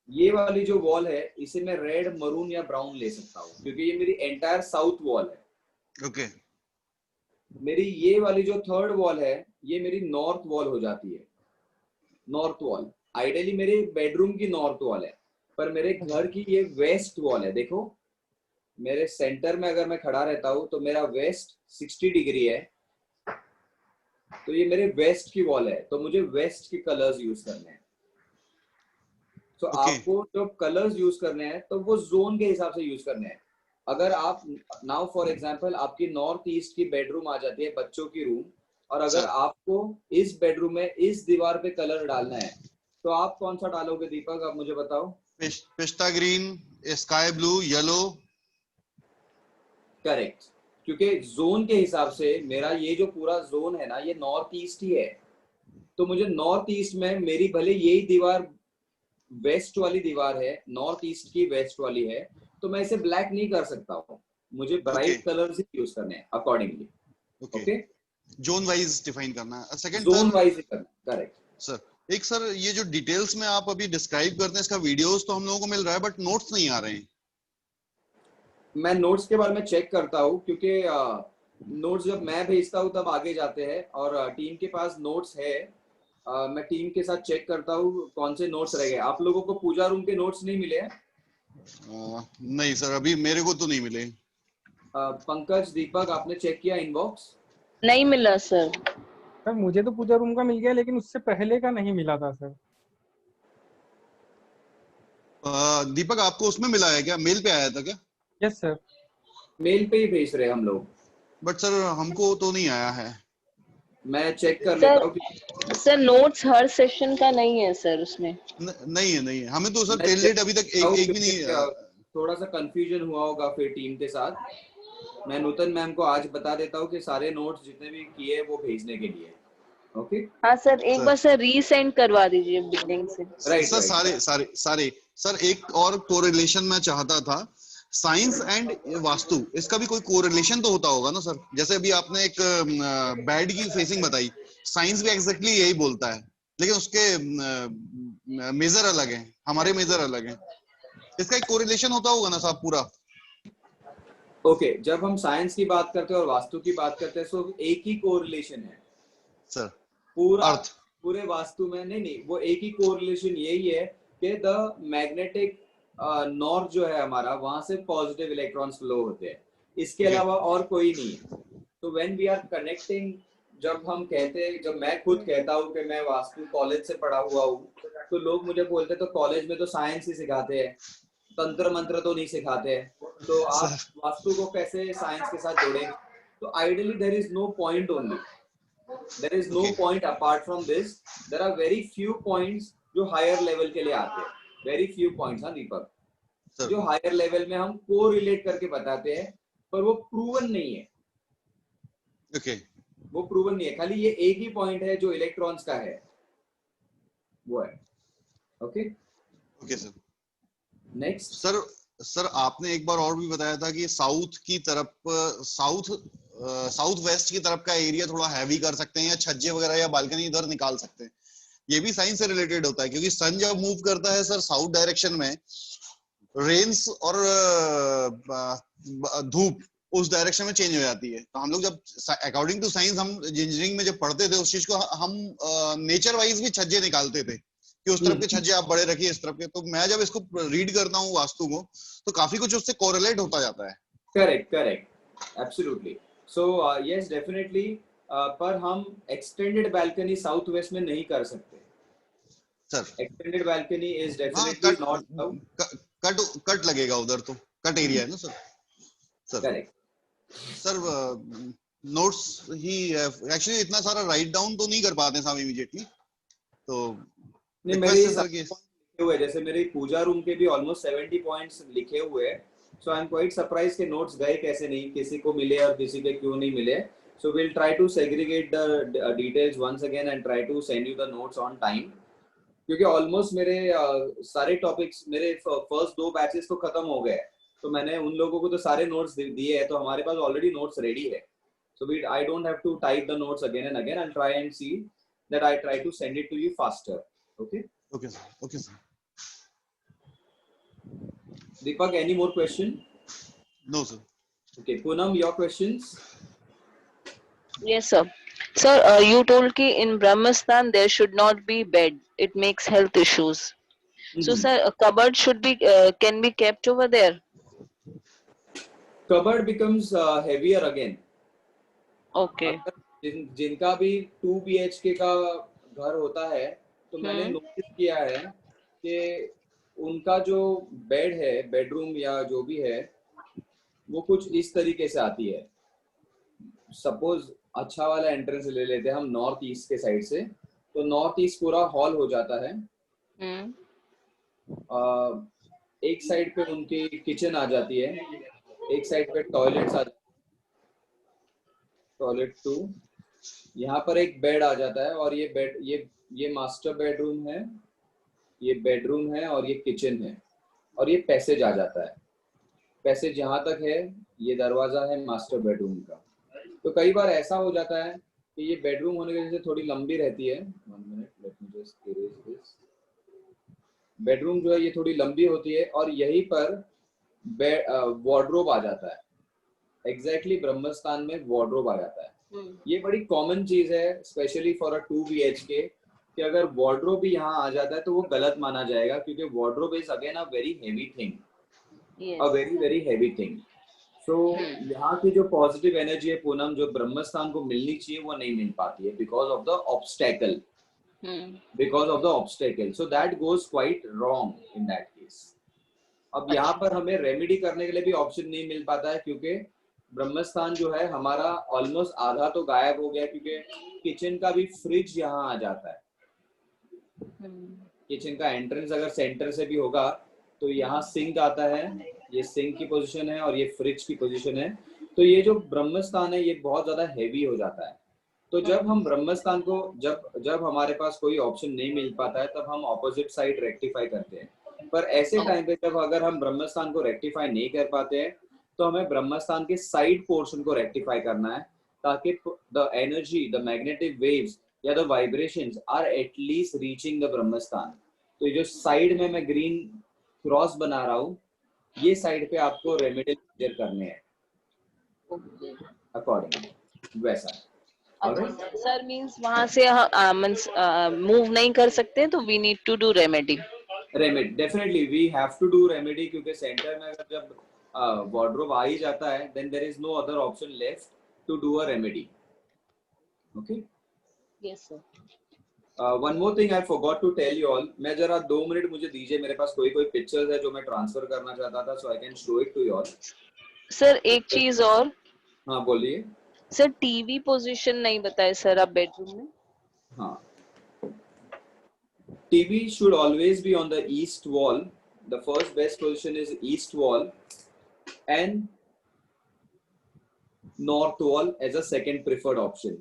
S1: ये वाली जो वॉल है, इसे मैं रेड, मरून या ब्राउन ले सकता हूँ, क्योंकि ये मेरी एंटायर साउथ वॉल है।
S5: ओके।
S1: मेरी ये वाली जो थर्ड वॉल है, ये मेरी नॉर्थ वॉल हो जाती है। नॉर्थ वॉल आइडियली मेरे बेडरूम की नॉर्थ वॉल है, पर मेरे घर की ये वेस्ट वॉल है। देखो, मेरे सेंटर में अगर मैं खड़ा रहता हूँ तो मेरा वेस्ट 60 डिग्री है, तो ये मेरे वेस्ट की वॉल है, तो मुझे वेस्ट के कलर्स यूज करने हैं। तो आपको जो कलर्स यूज करने हैं, तो वो जोन के हिसाब से यूज करने हैं। अगर आप नाउ फॉर एग्जांपल आपकी नॉर्थ ईस्ट की बेडरूम आ जाती है, बच्चों की रूम, और अगर आपको इस बेडरूम में इस दीवार पे कलर डालना है, तो आप कौन सा डालोगे दीपक? आप मुझे बताओ।
S5: पिस्ता green, sky blue, yellow.
S1: Correct, क्योंकि जोन के हिसाब से मेरा ये जो पूरा जोन है ना, ये नॉर्थ ईस्ट ही है, तो मुझे नॉर्थ ईस्ट में मेरी भले यही दीवार वेस्ट वाली दीवार है, नॉर्थ ईस्ट की वेस्ट वाली है, तो मैं इसे ब्लैक नहीं कर सकता हूँ, मुझे ब्राइट कलर्स ही यूज करने हैं accordingly. Okay,
S5: zone wise define करना है। सेकंड
S1: जोन वाइज ही करना, करेक्ट
S5: सर। एक सर, ये जो डिटेल्स में आप अभी डिस्क्राइब करते हैं, इसका वीडियोस तो हम लोगों को मिल रहा है, बट नोट्स नहीं आ रहे हैं।
S1: मैं नोट्स के बारे में चेक करता हूँ, क्योंकि नोट्स जब मैं भेजता हूँ तब आगे जाते हैं, और टीम के पास नोट्स है। मैं टीम के साथ चेक करता हूँ कौन से नोट्स रह गए। आप लोगों को पूजा रूम के नोट्स नहीं मिले हैं?
S5: नहीं सर, अभी मेरे को तो नहीं मिले।
S1: पंकज, दीपक, आपने चेक किया इनबॉक्स?
S3: नहीं मिला सर।
S4: सर मुझे तो पूजा रूम का मिल गया, लेकिन उससे पहले का नहीं मिला था सर।
S5: दीपक, आपको उसमें मिला है क्या? मेल पे आया था क्या?
S4: यस सर,
S1: मेल पे ही भेज रहे हम लोग,
S5: बट सर हमको तो नहीं आया है।
S1: मैं चेक कर लेता हूँ।
S3: सर नोट्स हर सेशन का नहीं है सर उसमें।
S5: नहीं है। हमें तो सर टेल डेट अभी तक एक भी नहीं।
S1: थोड़ा सा कंफ्यूजन हुआ होगा फिर टीम के साथ। मैं नूतन मैम को आज बता देता हूँ कि सारे नोट्स जितने भी किए वो भेजने के लिए। ओके
S3: हाँ सर, एक बार सर रीसेंड करवा दीजिए बिल्डिंग से।
S5: Right sir. सारे सर, एक और कोरिलेशन मैं चाहता था, साइंस एंड वास्तु, इसका भी कोई कोरिलेशन तो होता होगा ना सर? जैसे अभी आपने एक बेड की फेसिंग बताई, साइंस भी एग्जैक्टली यही बोलता है, लेकिन उसके मेजर अलग हैं, हमारे मेजर अलग हैं। इसका एक कोरिलेशन होता होगा ना साहब पूरा?
S1: ओके, जब हम साइंस की बात करते हैं और वास्तु की बात करते हैं, तो एक ही कोरिलेशन है
S5: सर
S1: पूरा पूरे वास्तु में। नहीं, वो एक ही कोरिलेशन यही है कि द मैग्नेटिक नॉर्थ जो है हमारा, वहां से पॉजिटिव इलेक्ट्रॉन्स फ्लो होते हैं, इसके अलावा और कोई नहीं है। तो व्हेन वी आर कनेक्टिंग, जब हम कहते हैं, जब मैं खुद कहता हूँ कि मैं वास्तु कॉलेज से पढ़ा हुआ हूँ, तो लोग मुझे बोलते हैं तो कॉलेज में तो साइंस ही सिखाते हैं, तंत्र मंत्र तो नहीं सिखाते हैं, तो आप वास्तु को कैसे साइंस के साथ जोड़ेंगे? तो ideally there is no point only, there is no point apart from this. There are very few points जो हायर लेवल के लिए आते हैं, वेरी फ्यू पॉइंट्स। हाँ दीपक, जो हायर लेवल में हम को रिलेट करके बताते हैं, पर वो प्रूवन नहीं है।
S5: ओके,
S1: वो प्रूवन नहीं है, खाली ये एक ही पॉइंट है जो इलेक्ट्रॉन्स का है, वो है। Okay
S5: sir.
S1: नेक्स्ट
S5: सर आपने एक बार और भी बताया था कि साउथ की तरफ, साउथ वेस्ट की तरफ का एरिया थोड़ा हैवी कर सकते हैं, या छज्जे वगैरह या बालकनी इधर निकाल सकते हैं। ये भी साइंस से रिलेटेड होता है, क्योंकि सन जब मूव करता है सर साउथ डायरेक्शन में, रेन्स और धूप उस डायरेक्शन में चेंज हो जाती है। तो हम लोग जब अकॉर्डिंग टू साइंस हम इंजीनियरिंग में जब पढ़ते थे, उस चीज को हम नेचर वाइज भी छज्जे निकालते थे, कि उस तरफ के छज्जे आप बड़े रखिए, इस तरफ के। तो मैं जब इसको रीड करता हूँ वास्तु को, तो काफी कुछ उससे कोरिलेट होता जाता है।
S1: Correct correct, absolutely. So yes definitely, पर हम एक्सटेंडेड बालकनी साउथ वेस्ट में नहीं कर सकते
S5: सर
S1: एक्सटेंडेड बालकनी इज
S5: हाँ,
S1: definitely not allowed.
S5: Cut cut लगेगा उधर, तो कट एरिया है ना सर। Sir
S1: correct.
S5: सर नोट्स ही एक्चुअली इतना सारा राइट डाउन तो नहीं कर पाते साहब इमीडिएटली, तो
S1: नहीं, मेरे
S5: रिक्वेस्ट है सर
S1: सारे
S5: कि
S1: पॉइंट्स लिखे हुए, जैसे मेरे पूजा रूम के भी ऑलमोस्ट 70 पॉइंट्स लिखे हुए हैं। सो आई एम क्वाइट सरप्राइज के नोट्स गए कैसे नहीं, किसी को मिले और किसी के क्यों नहीं मिले। So will try to segregate the details once again and try to send you the notes on time, क्योंकि ऑलमोस्ट मेरे सारे टॉपिक्स, मेरे फर्स्ट 2 बैचेस तो खत्म हो गए, तो मैंने उन लोगों को तो सारे नोट्स दिए हैं, तो हमारे पास ऑलरेडी नोट्स रेडी है। So we I don't have to type the notes again and again, I try and see that I try to send it to you faster. Okay
S5: okay sir, okay sir.
S1: Deepak, any more question?
S5: No sir.
S1: Okay, Poonam, your questions?
S3: Yes, sir. Sir, you told ki in Brahmastan there should not be bed. It makes health issues. So, sir, a cupboard should be can be kept over there.
S1: Cupboard becomes heavier again.
S3: Okay.
S1: अगर जिनका भी 2 BHK का घर होता है, तो मैंने notice किया है कि उनका जो बेड है, बेडरूम या जो भी है, वो कुछ इस तरीके से आती है। सपोज अच्छा वाला एंट्रेंस ले लेते हैं हम नॉर्थ ईस्ट के साइड से, तो नॉर्थ ईस्ट पूरा हॉल हो जाता है। एक साइड पे उनकी किचन आ जाती है, एक साइड पे टॉयलेट्स आ, टॉयलेट 2, यहाँ पर एक बेड आ जाता है, और ये बेड, ये मास्टर बेडरूम है, ये बेडरूम है, और ये किचन है, और ये पैसेज आ जाता है। पैसेज यहाँ तक है, ये दरवाजा है मास्टर बेडरूम का। तो कई बार ऐसा हो जाता है कि ये बेडरूम होने की वजह से थोड़ी लंबी रहती है। 1 minute, late me just erase this. Bedroom जो है ये थोड़ी लंबी होती है, और यहीं पर वार्डरोब आ जाता है। एग्जैक्टली ब्रह्मस्थान में वार्डरोब आ जाता है। ये बड़ी कॉमन चीज है, स्पेशली फॉर अ 2 BHK, कि अगर वार्डरोब भी यहाँ आ जाता है तो वो गलत माना जाएगा, क्योंकि wardrobe is again a very heavy thing, a very very heavy thing. So यहाँ की जो पॉजिटिव एनर्जी है पूनम, जो ब्रह्मस्थान को मिलनी चाहिए, वो नहीं मिल पाती है because of the obstacle, because of the obstacle. So that goes quite wrong in that case. अब यहाँ पर हमें रेमेडी करने के लिए भी ऑप्शन नहीं मिल पाता है, क्योंकि ब्रह्मस्थान जो है हमारा ऑलमोस्ट आधा तो गायब हो गया, क्योंकि किचन का भी फ्रिज यहाँ आ जाता है। किचन का एंट्रेंस अगर सेंटर से भी होगा, तो यहाँ सिंक आता है, ये सिंक की पोजीशन है, और ये फ्रिज की पोजीशन है। तो ये जो ब्रह्मस्थान है, ये बहुत ज्यादा हैवी हो जाता है। तो जब हम ब्रह्मस्थान को, जब हमारे पास कोई ऑप्शन नहीं मिल पाता है, तब हम ऑपोजिट साइड रेक्टिफाई करते हैं। पर ऐसे टाइम पे जब अगर हम ब्रह्मस्थान को रेक्टिफाई नहीं कर पाते हैं, तो हमें ब्रह्मस्थान के साइड पोर्शन को रेक्टिफाई करना है, ताकि the energy, the magnetic waves या the vibrations are at least reaching the Brahmasthan. तो ये जो साइड में मैं ग्रीन क्रॉस बना रहा हूँ, ये साइड पे आपको रेमेडियल मेजर करने हैं अकॉर्डिंगली, वैसा।
S3: सर मींस वहां से मूव नहीं कर सकते, तो we need to do remedy.
S1: Remedy definitely we have to do remedy, क्योंकि सेंटर में अगर जब वार्डरोब आ ही जाता है, then there is no other option left to do a remedy. Okay,
S3: yes sir.
S1: One more thing I forgot to tell you all. मैं जरा 2 मिनट मुझे दीजिए, मेरे पास कोई पिक्चर्स है जो मैं ट्रांसफर करना चाहता था, so I can show it to you all.
S3: Sir एक चीज और।
S1: हाँ बोलिए।
S3: सर टीवी पोजीशन नहीं बताए सर आप बेडरूम में।
S1: हाँ, TV should always be on the east wall. The first best position is east wall, and north wall as a second preferred option.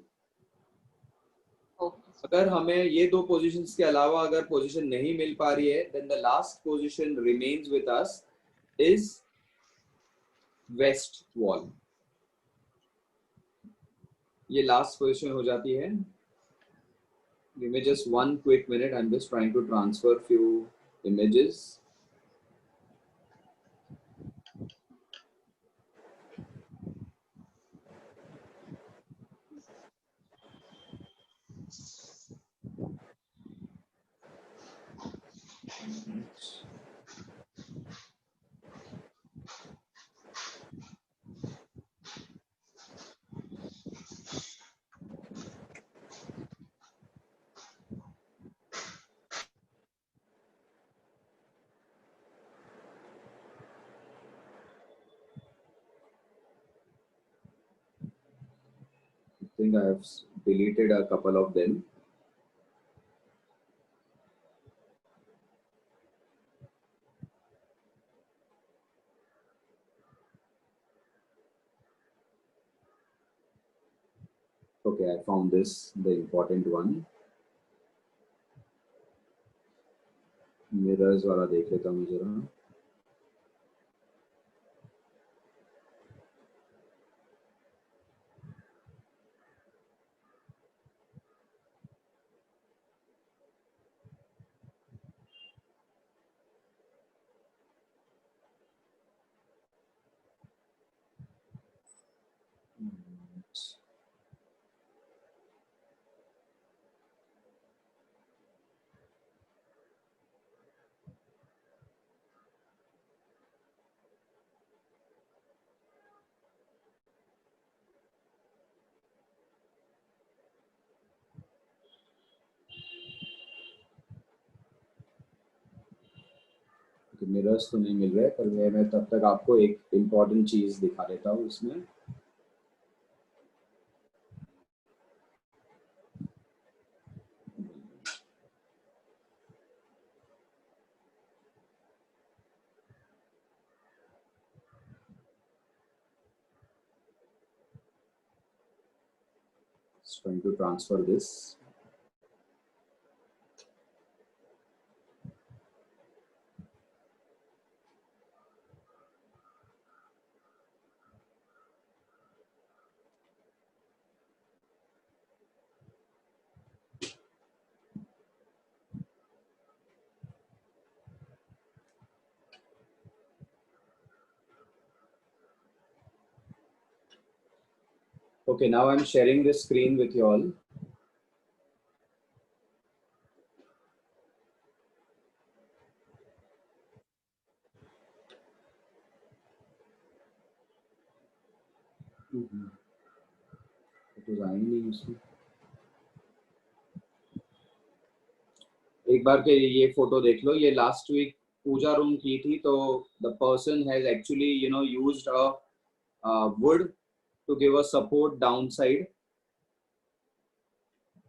S1: अगर हमें ये 2 पोजीशंस के अलावा अगर पोजीशन नहीं मिल पा रही है, then the last position remains with us is west wall. ये लास्ट पोजीशन हो जाती है। Give me just 1 quick minute. I'm just trying to transfer few images. think I have deleted a couple of them. Okay, I found this, the important one. Mirrors वाला देख लेता हूँ जरा. Mirrors तो नहीं मिल रहे, पर मैं तब तक आपको एक इम्पोर्टेंट चीज दिखा देता हूँ इसमें. Trying to transfer this. Okay, now I'm sharing the screen with you all. तो आएंगे उसमें. एक बार के ये फोटो देख लो. ये लास्ट वीक पूजा रूम की थी, तो the person has actually used a wood to give a support downside.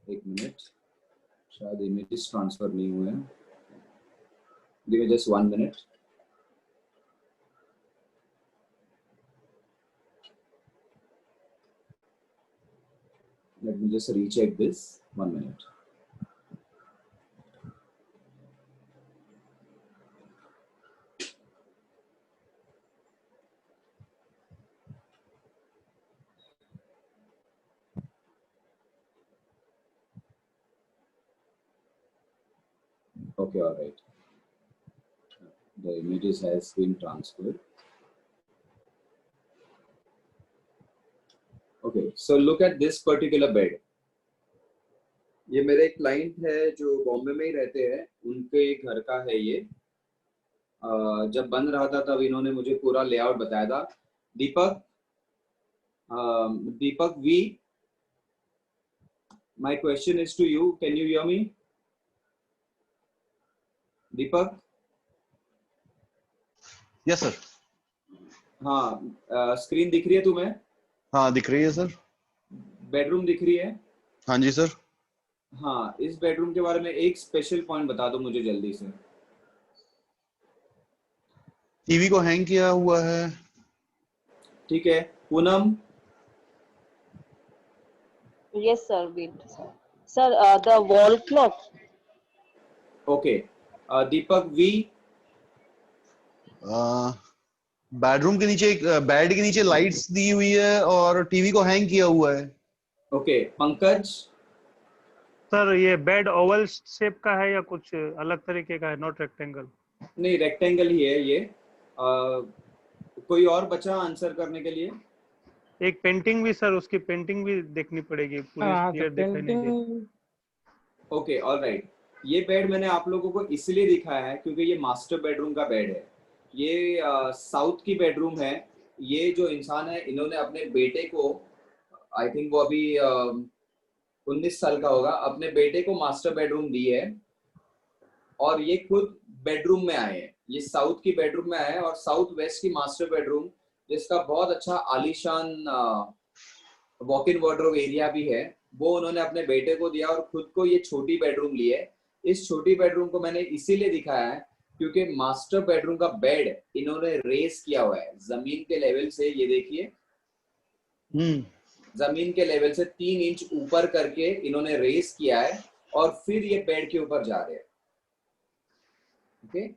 S1: एक मिनट, शायद इमेजेस ट्रांसफर नहीं हुए हैं. Give me just 1 minute. Let me just recheck this. 1 minute. Okay, all right. The images has been transferred. Okay, so look at this particular bed. ये मेरे एक client है जो बॉम्बे में ही रहते हैं, उनके घर का है ये. जब बन रहा था तब इन्होंने मुझे पूरा लेआउट बताया था. Deepak V, my question is to you. Can you hear me? Deepak?
S5: Yes sir.
S1: हाँ, स्क्रीन दिख रही है तुम्हें?
S5: हाँ दिख रही है सर.
S1: बेडरूम दिख रही है?
S5: हाँ जी सर.
S1: हाँ, इस बेडरूम के बारे में एक स्पेशल पॉइंट बता दो मुझे जल्दी से.
S5: टीवी को हैंग किया हुआ है.
S1: ठीक है. Poonam?
S3: Yes, sir. Wait, sir. Sir, the wall clock.
S1: Okay. Deepak V?
S5: Bedroom के नीचे बेड के नीचे लाइट्स दी हुई है और टीवी को हैंग किया हुआ है.
S1: ओके. पंकज?
S2: सर ये बेड ओवल शेप का है या कुछ अलग तरीके का है? Not rectangle?
S1: नहीं, रेक्टेंगल ही है ये. कोई और बचा आंसर करने के लिए?
S2: एक पेंटिंग भी सर, उसकी पेंटिंग भी देखनी पड़ेगी, पूरी क्लियर दिखाई नहीं देगी.
S1: Okay, alright. ये बेड मैंने आप लोगों को इसलिए दिखाया है क्योंकि ये मास्टर बेडरूम का बेड है. ये साउथ की बेडरूम है. ये जो इंसान है, इन्होंने अपने बेटे को, आई थिंक वो अभी 19 साल का होगा, अपने बेटे को मास्टर बेडरूम दी है और ये खुद बेडरूम में आए हैं. ये साउथ की बेडरूम में आए हैं और साउथ वेस्ट की मास्टर बेडरूम, जिसका बहुत अच्छा आलीशान वॉक इन वार्डरोब एरिया भी है, वो उन्होंने अपने बेटे को दिया और खुद को ये छोटी बेडरूम ली है। इस छोटी बेडरूम को मैंने इसीलिए दिखाया है क्योंकि मास्टर बेडरूम का बेड इन्होंने रेस किया हुआ है जमीन के लेवल से, ये देखिए जमीन के लेवल से 3 इंच ऊपर करके इन्होंने रेस किया है और फिर ये बेड के ऊपर जा रहे हैं। Okay,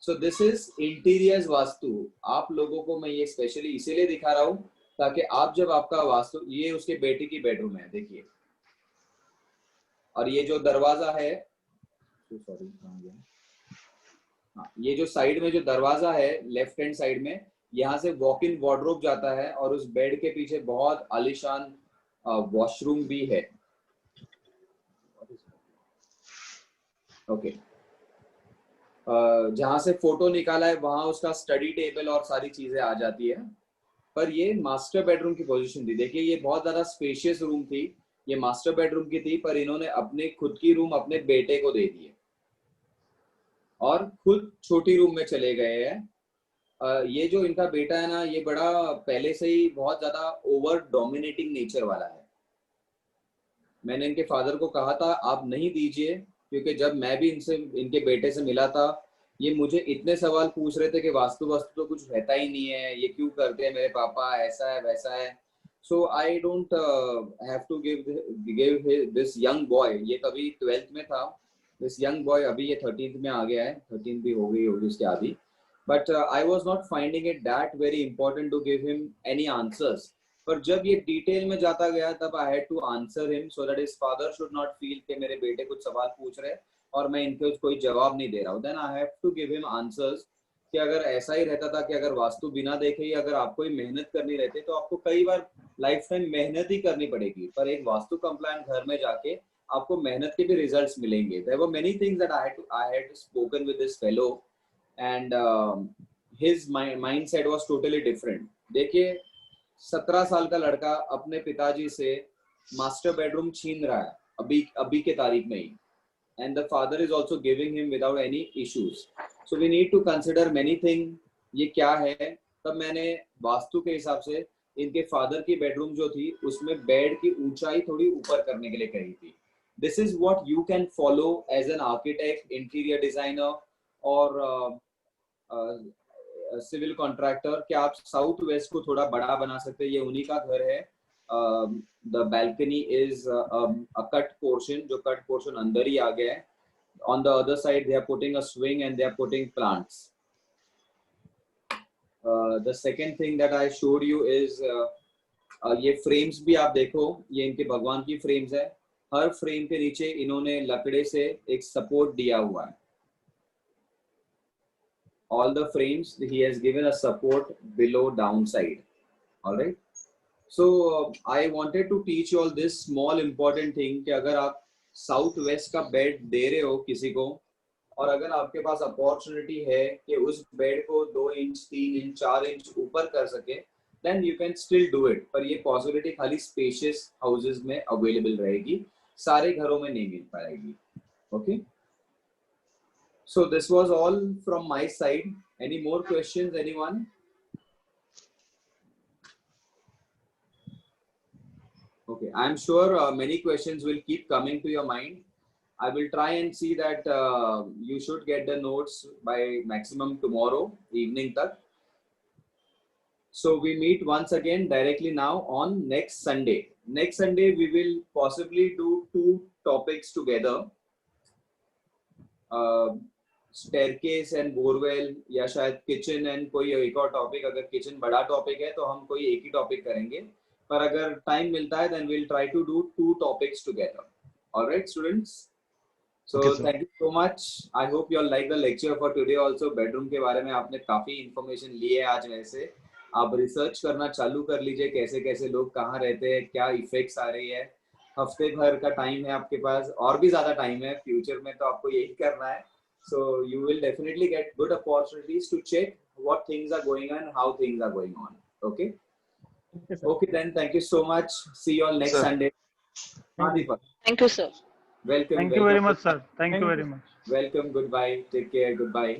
S1: so this is interiors vastu. आप लोगों को मैं ये स्पेशली इसीलिए दिखा रहा हूँ ताकि आप जब आपका वास्तु, ये उसके बेटे की बेडरूम है देखिए, और ये जो दरवाजा है, सॉरी हाँ, ये जो साइड में जो दरवाजा है लेफ्ट हैंड साइड में, यहाँ से वॉक इन वार्डरोब जाता है और उस बेड के पीछे बहुत आलीशान वॉशरूम भी है। ओके, जहां से फोटो निकाला है वहां उसका स्टडी टेबल और सारी चीजें आ जाती है। पर ये मास्टर बेडरूम की पोजीशन थी, देखिए ये बहुत ज्यादा स्पेशियस रूम थी, ये मास्टर बेडरूम की थी, पर इन्होंने अपने खुद की रूम अपने बेटे को दे दी है और खुद छोटी रूम में चले गए हैं। ये जो इनका बेटा है ना, ये बड़ा पहले से ही बहुत ज्यादा ओवर डोमिनेटिंग नेचर वाला है। मैंने इनके फादर को कहा था आप नहीं दीजिए, क्योंकि जब मैं भी इनके बेटे से मिला था, ये मुझे इतने सवाल पूछ रहे थे कि वास्तु वास्तु तो कुछ रहता ही नहीं है, ये क्यों करते हैं मेरे पापा, ऐसा है वैसा है। So I don't have to give this young boy, ये कभी 12th में था, दिस यंग बॉय अभी ये 13th में आ गया है, 13th भी हो गई होगी उसके आधी। But I was not finding it that very important to give him any answers. पर जब ये डिटेल में जाता गया तब I had to answer him so that his father should not feel कि मेरे बेटे कुछ सवाल पूछ रहे और मैं इनके कोई जवाब नहीं दे रहा हूँ। Then I have to give him answers कि अगर ऐसा ही रहता था कि अगर वास्तु बिना देखे ही अगर आपको ही मेहनत करनी रहती तो आपको कई बार लाइफ टाइम मेहनत ही करनी पड़ेगी, पर एक वास्तु कंप्लायंट घर में जाके आपको मेहनत के भी रिजल्ट्स मिलेंगे। There were many things that I had spoken with this fellow and his mindset was totally different. देखिए 17 साल का लड़का अपने पिताजी से मास्टर बेडरूम छीन रहा है अभी के तारीख में ही, and the father is also giving him without any issues. So we need to consider many things. ये क्या है? तब मैंने वास्तु के हिसाब से इनके फादर की बेडरूम जो थी उसमें बेड की ऊंचाई थोड़ी ऊपर करने के लिए कही थी। This is what you can follow as an architect, interior designer और सिविल कॉन्ट्रैक्टर कि आप साउथ वेस्ट को थोड़ा बड़ा बना सकते हैं। ये उन्हीं का घर है। The balcony is a cut portion, जो कट पोर्शन अंदर ही आ गया है। On the other side they are putting a swing and they are putting plants. The second thing that I showed you is ये फ्रेम्स भी आप देखो, ये इनके भगवान की फ्रेम्स है। हर फ्रेम के नीचे इन्होंने लकड़े से एक सपोर्ट दिया हुआ है। All the frames he has given a support below downside. All right, so I wanted to teach you all this small important thing कि अगर आप साउथ वेस्ट का बेड दे रहे हो किसी को और अगर आपके पास अपॉर्चुनिटी है कि उस बेड को 2 इंच 3 इंच 4 इंच ऊपर कर सके, then you can still do it। पर ये पॉसिबिलिटी खाली स्पेशियस हाउसेस में अवेलेबल रहेगी, सारे घरों में नहीं मिल पाएगी। Okay, so this was all from my side. Any more questions, anyone? Okay, I'm sure many questions will keep coming to your mind. I will try and see that you should get the notes by maximum tomorrow evening tak. So we meet once again directly now on next Sunday. Next Sunday we will possibly do 2 topics together. Staircase and borewell या शायद kitchen and कोई एक और topic. अगर kitchen बड़ा topic है तो हम कोई एक ही टॉपिक करेंगे, पर अगर टाइम मिलता है then we'll try to do 2 topics together. All right students, so okay, thank you so much. I hope you all like the lecture for today also. Bedroom के बारे में आपने काफी इंफॉर्मेशन ली है आज। वैसे आप रिसर्च करना चालू कर लीजिए, कैसे कैसे लोग कहाँ रहते हैं, क्या इफेक्ट्स आ रही है। हफ्ते भर का टाइम है आपके पास, और भी ज्यादा टाइम है फ्यूचर में, तो आपको यही करना है। So you will definitely get good opportunities to check what things are going on, how things are going on. Okay. Okay then. Thank you so much. See you all next Sunday.
S3: Thank you, sir.
S1: Welcome.
S2: Thank you very much, sir. Thank you very much.
S1: Welcome. Goodbye. Take care. Goodbye.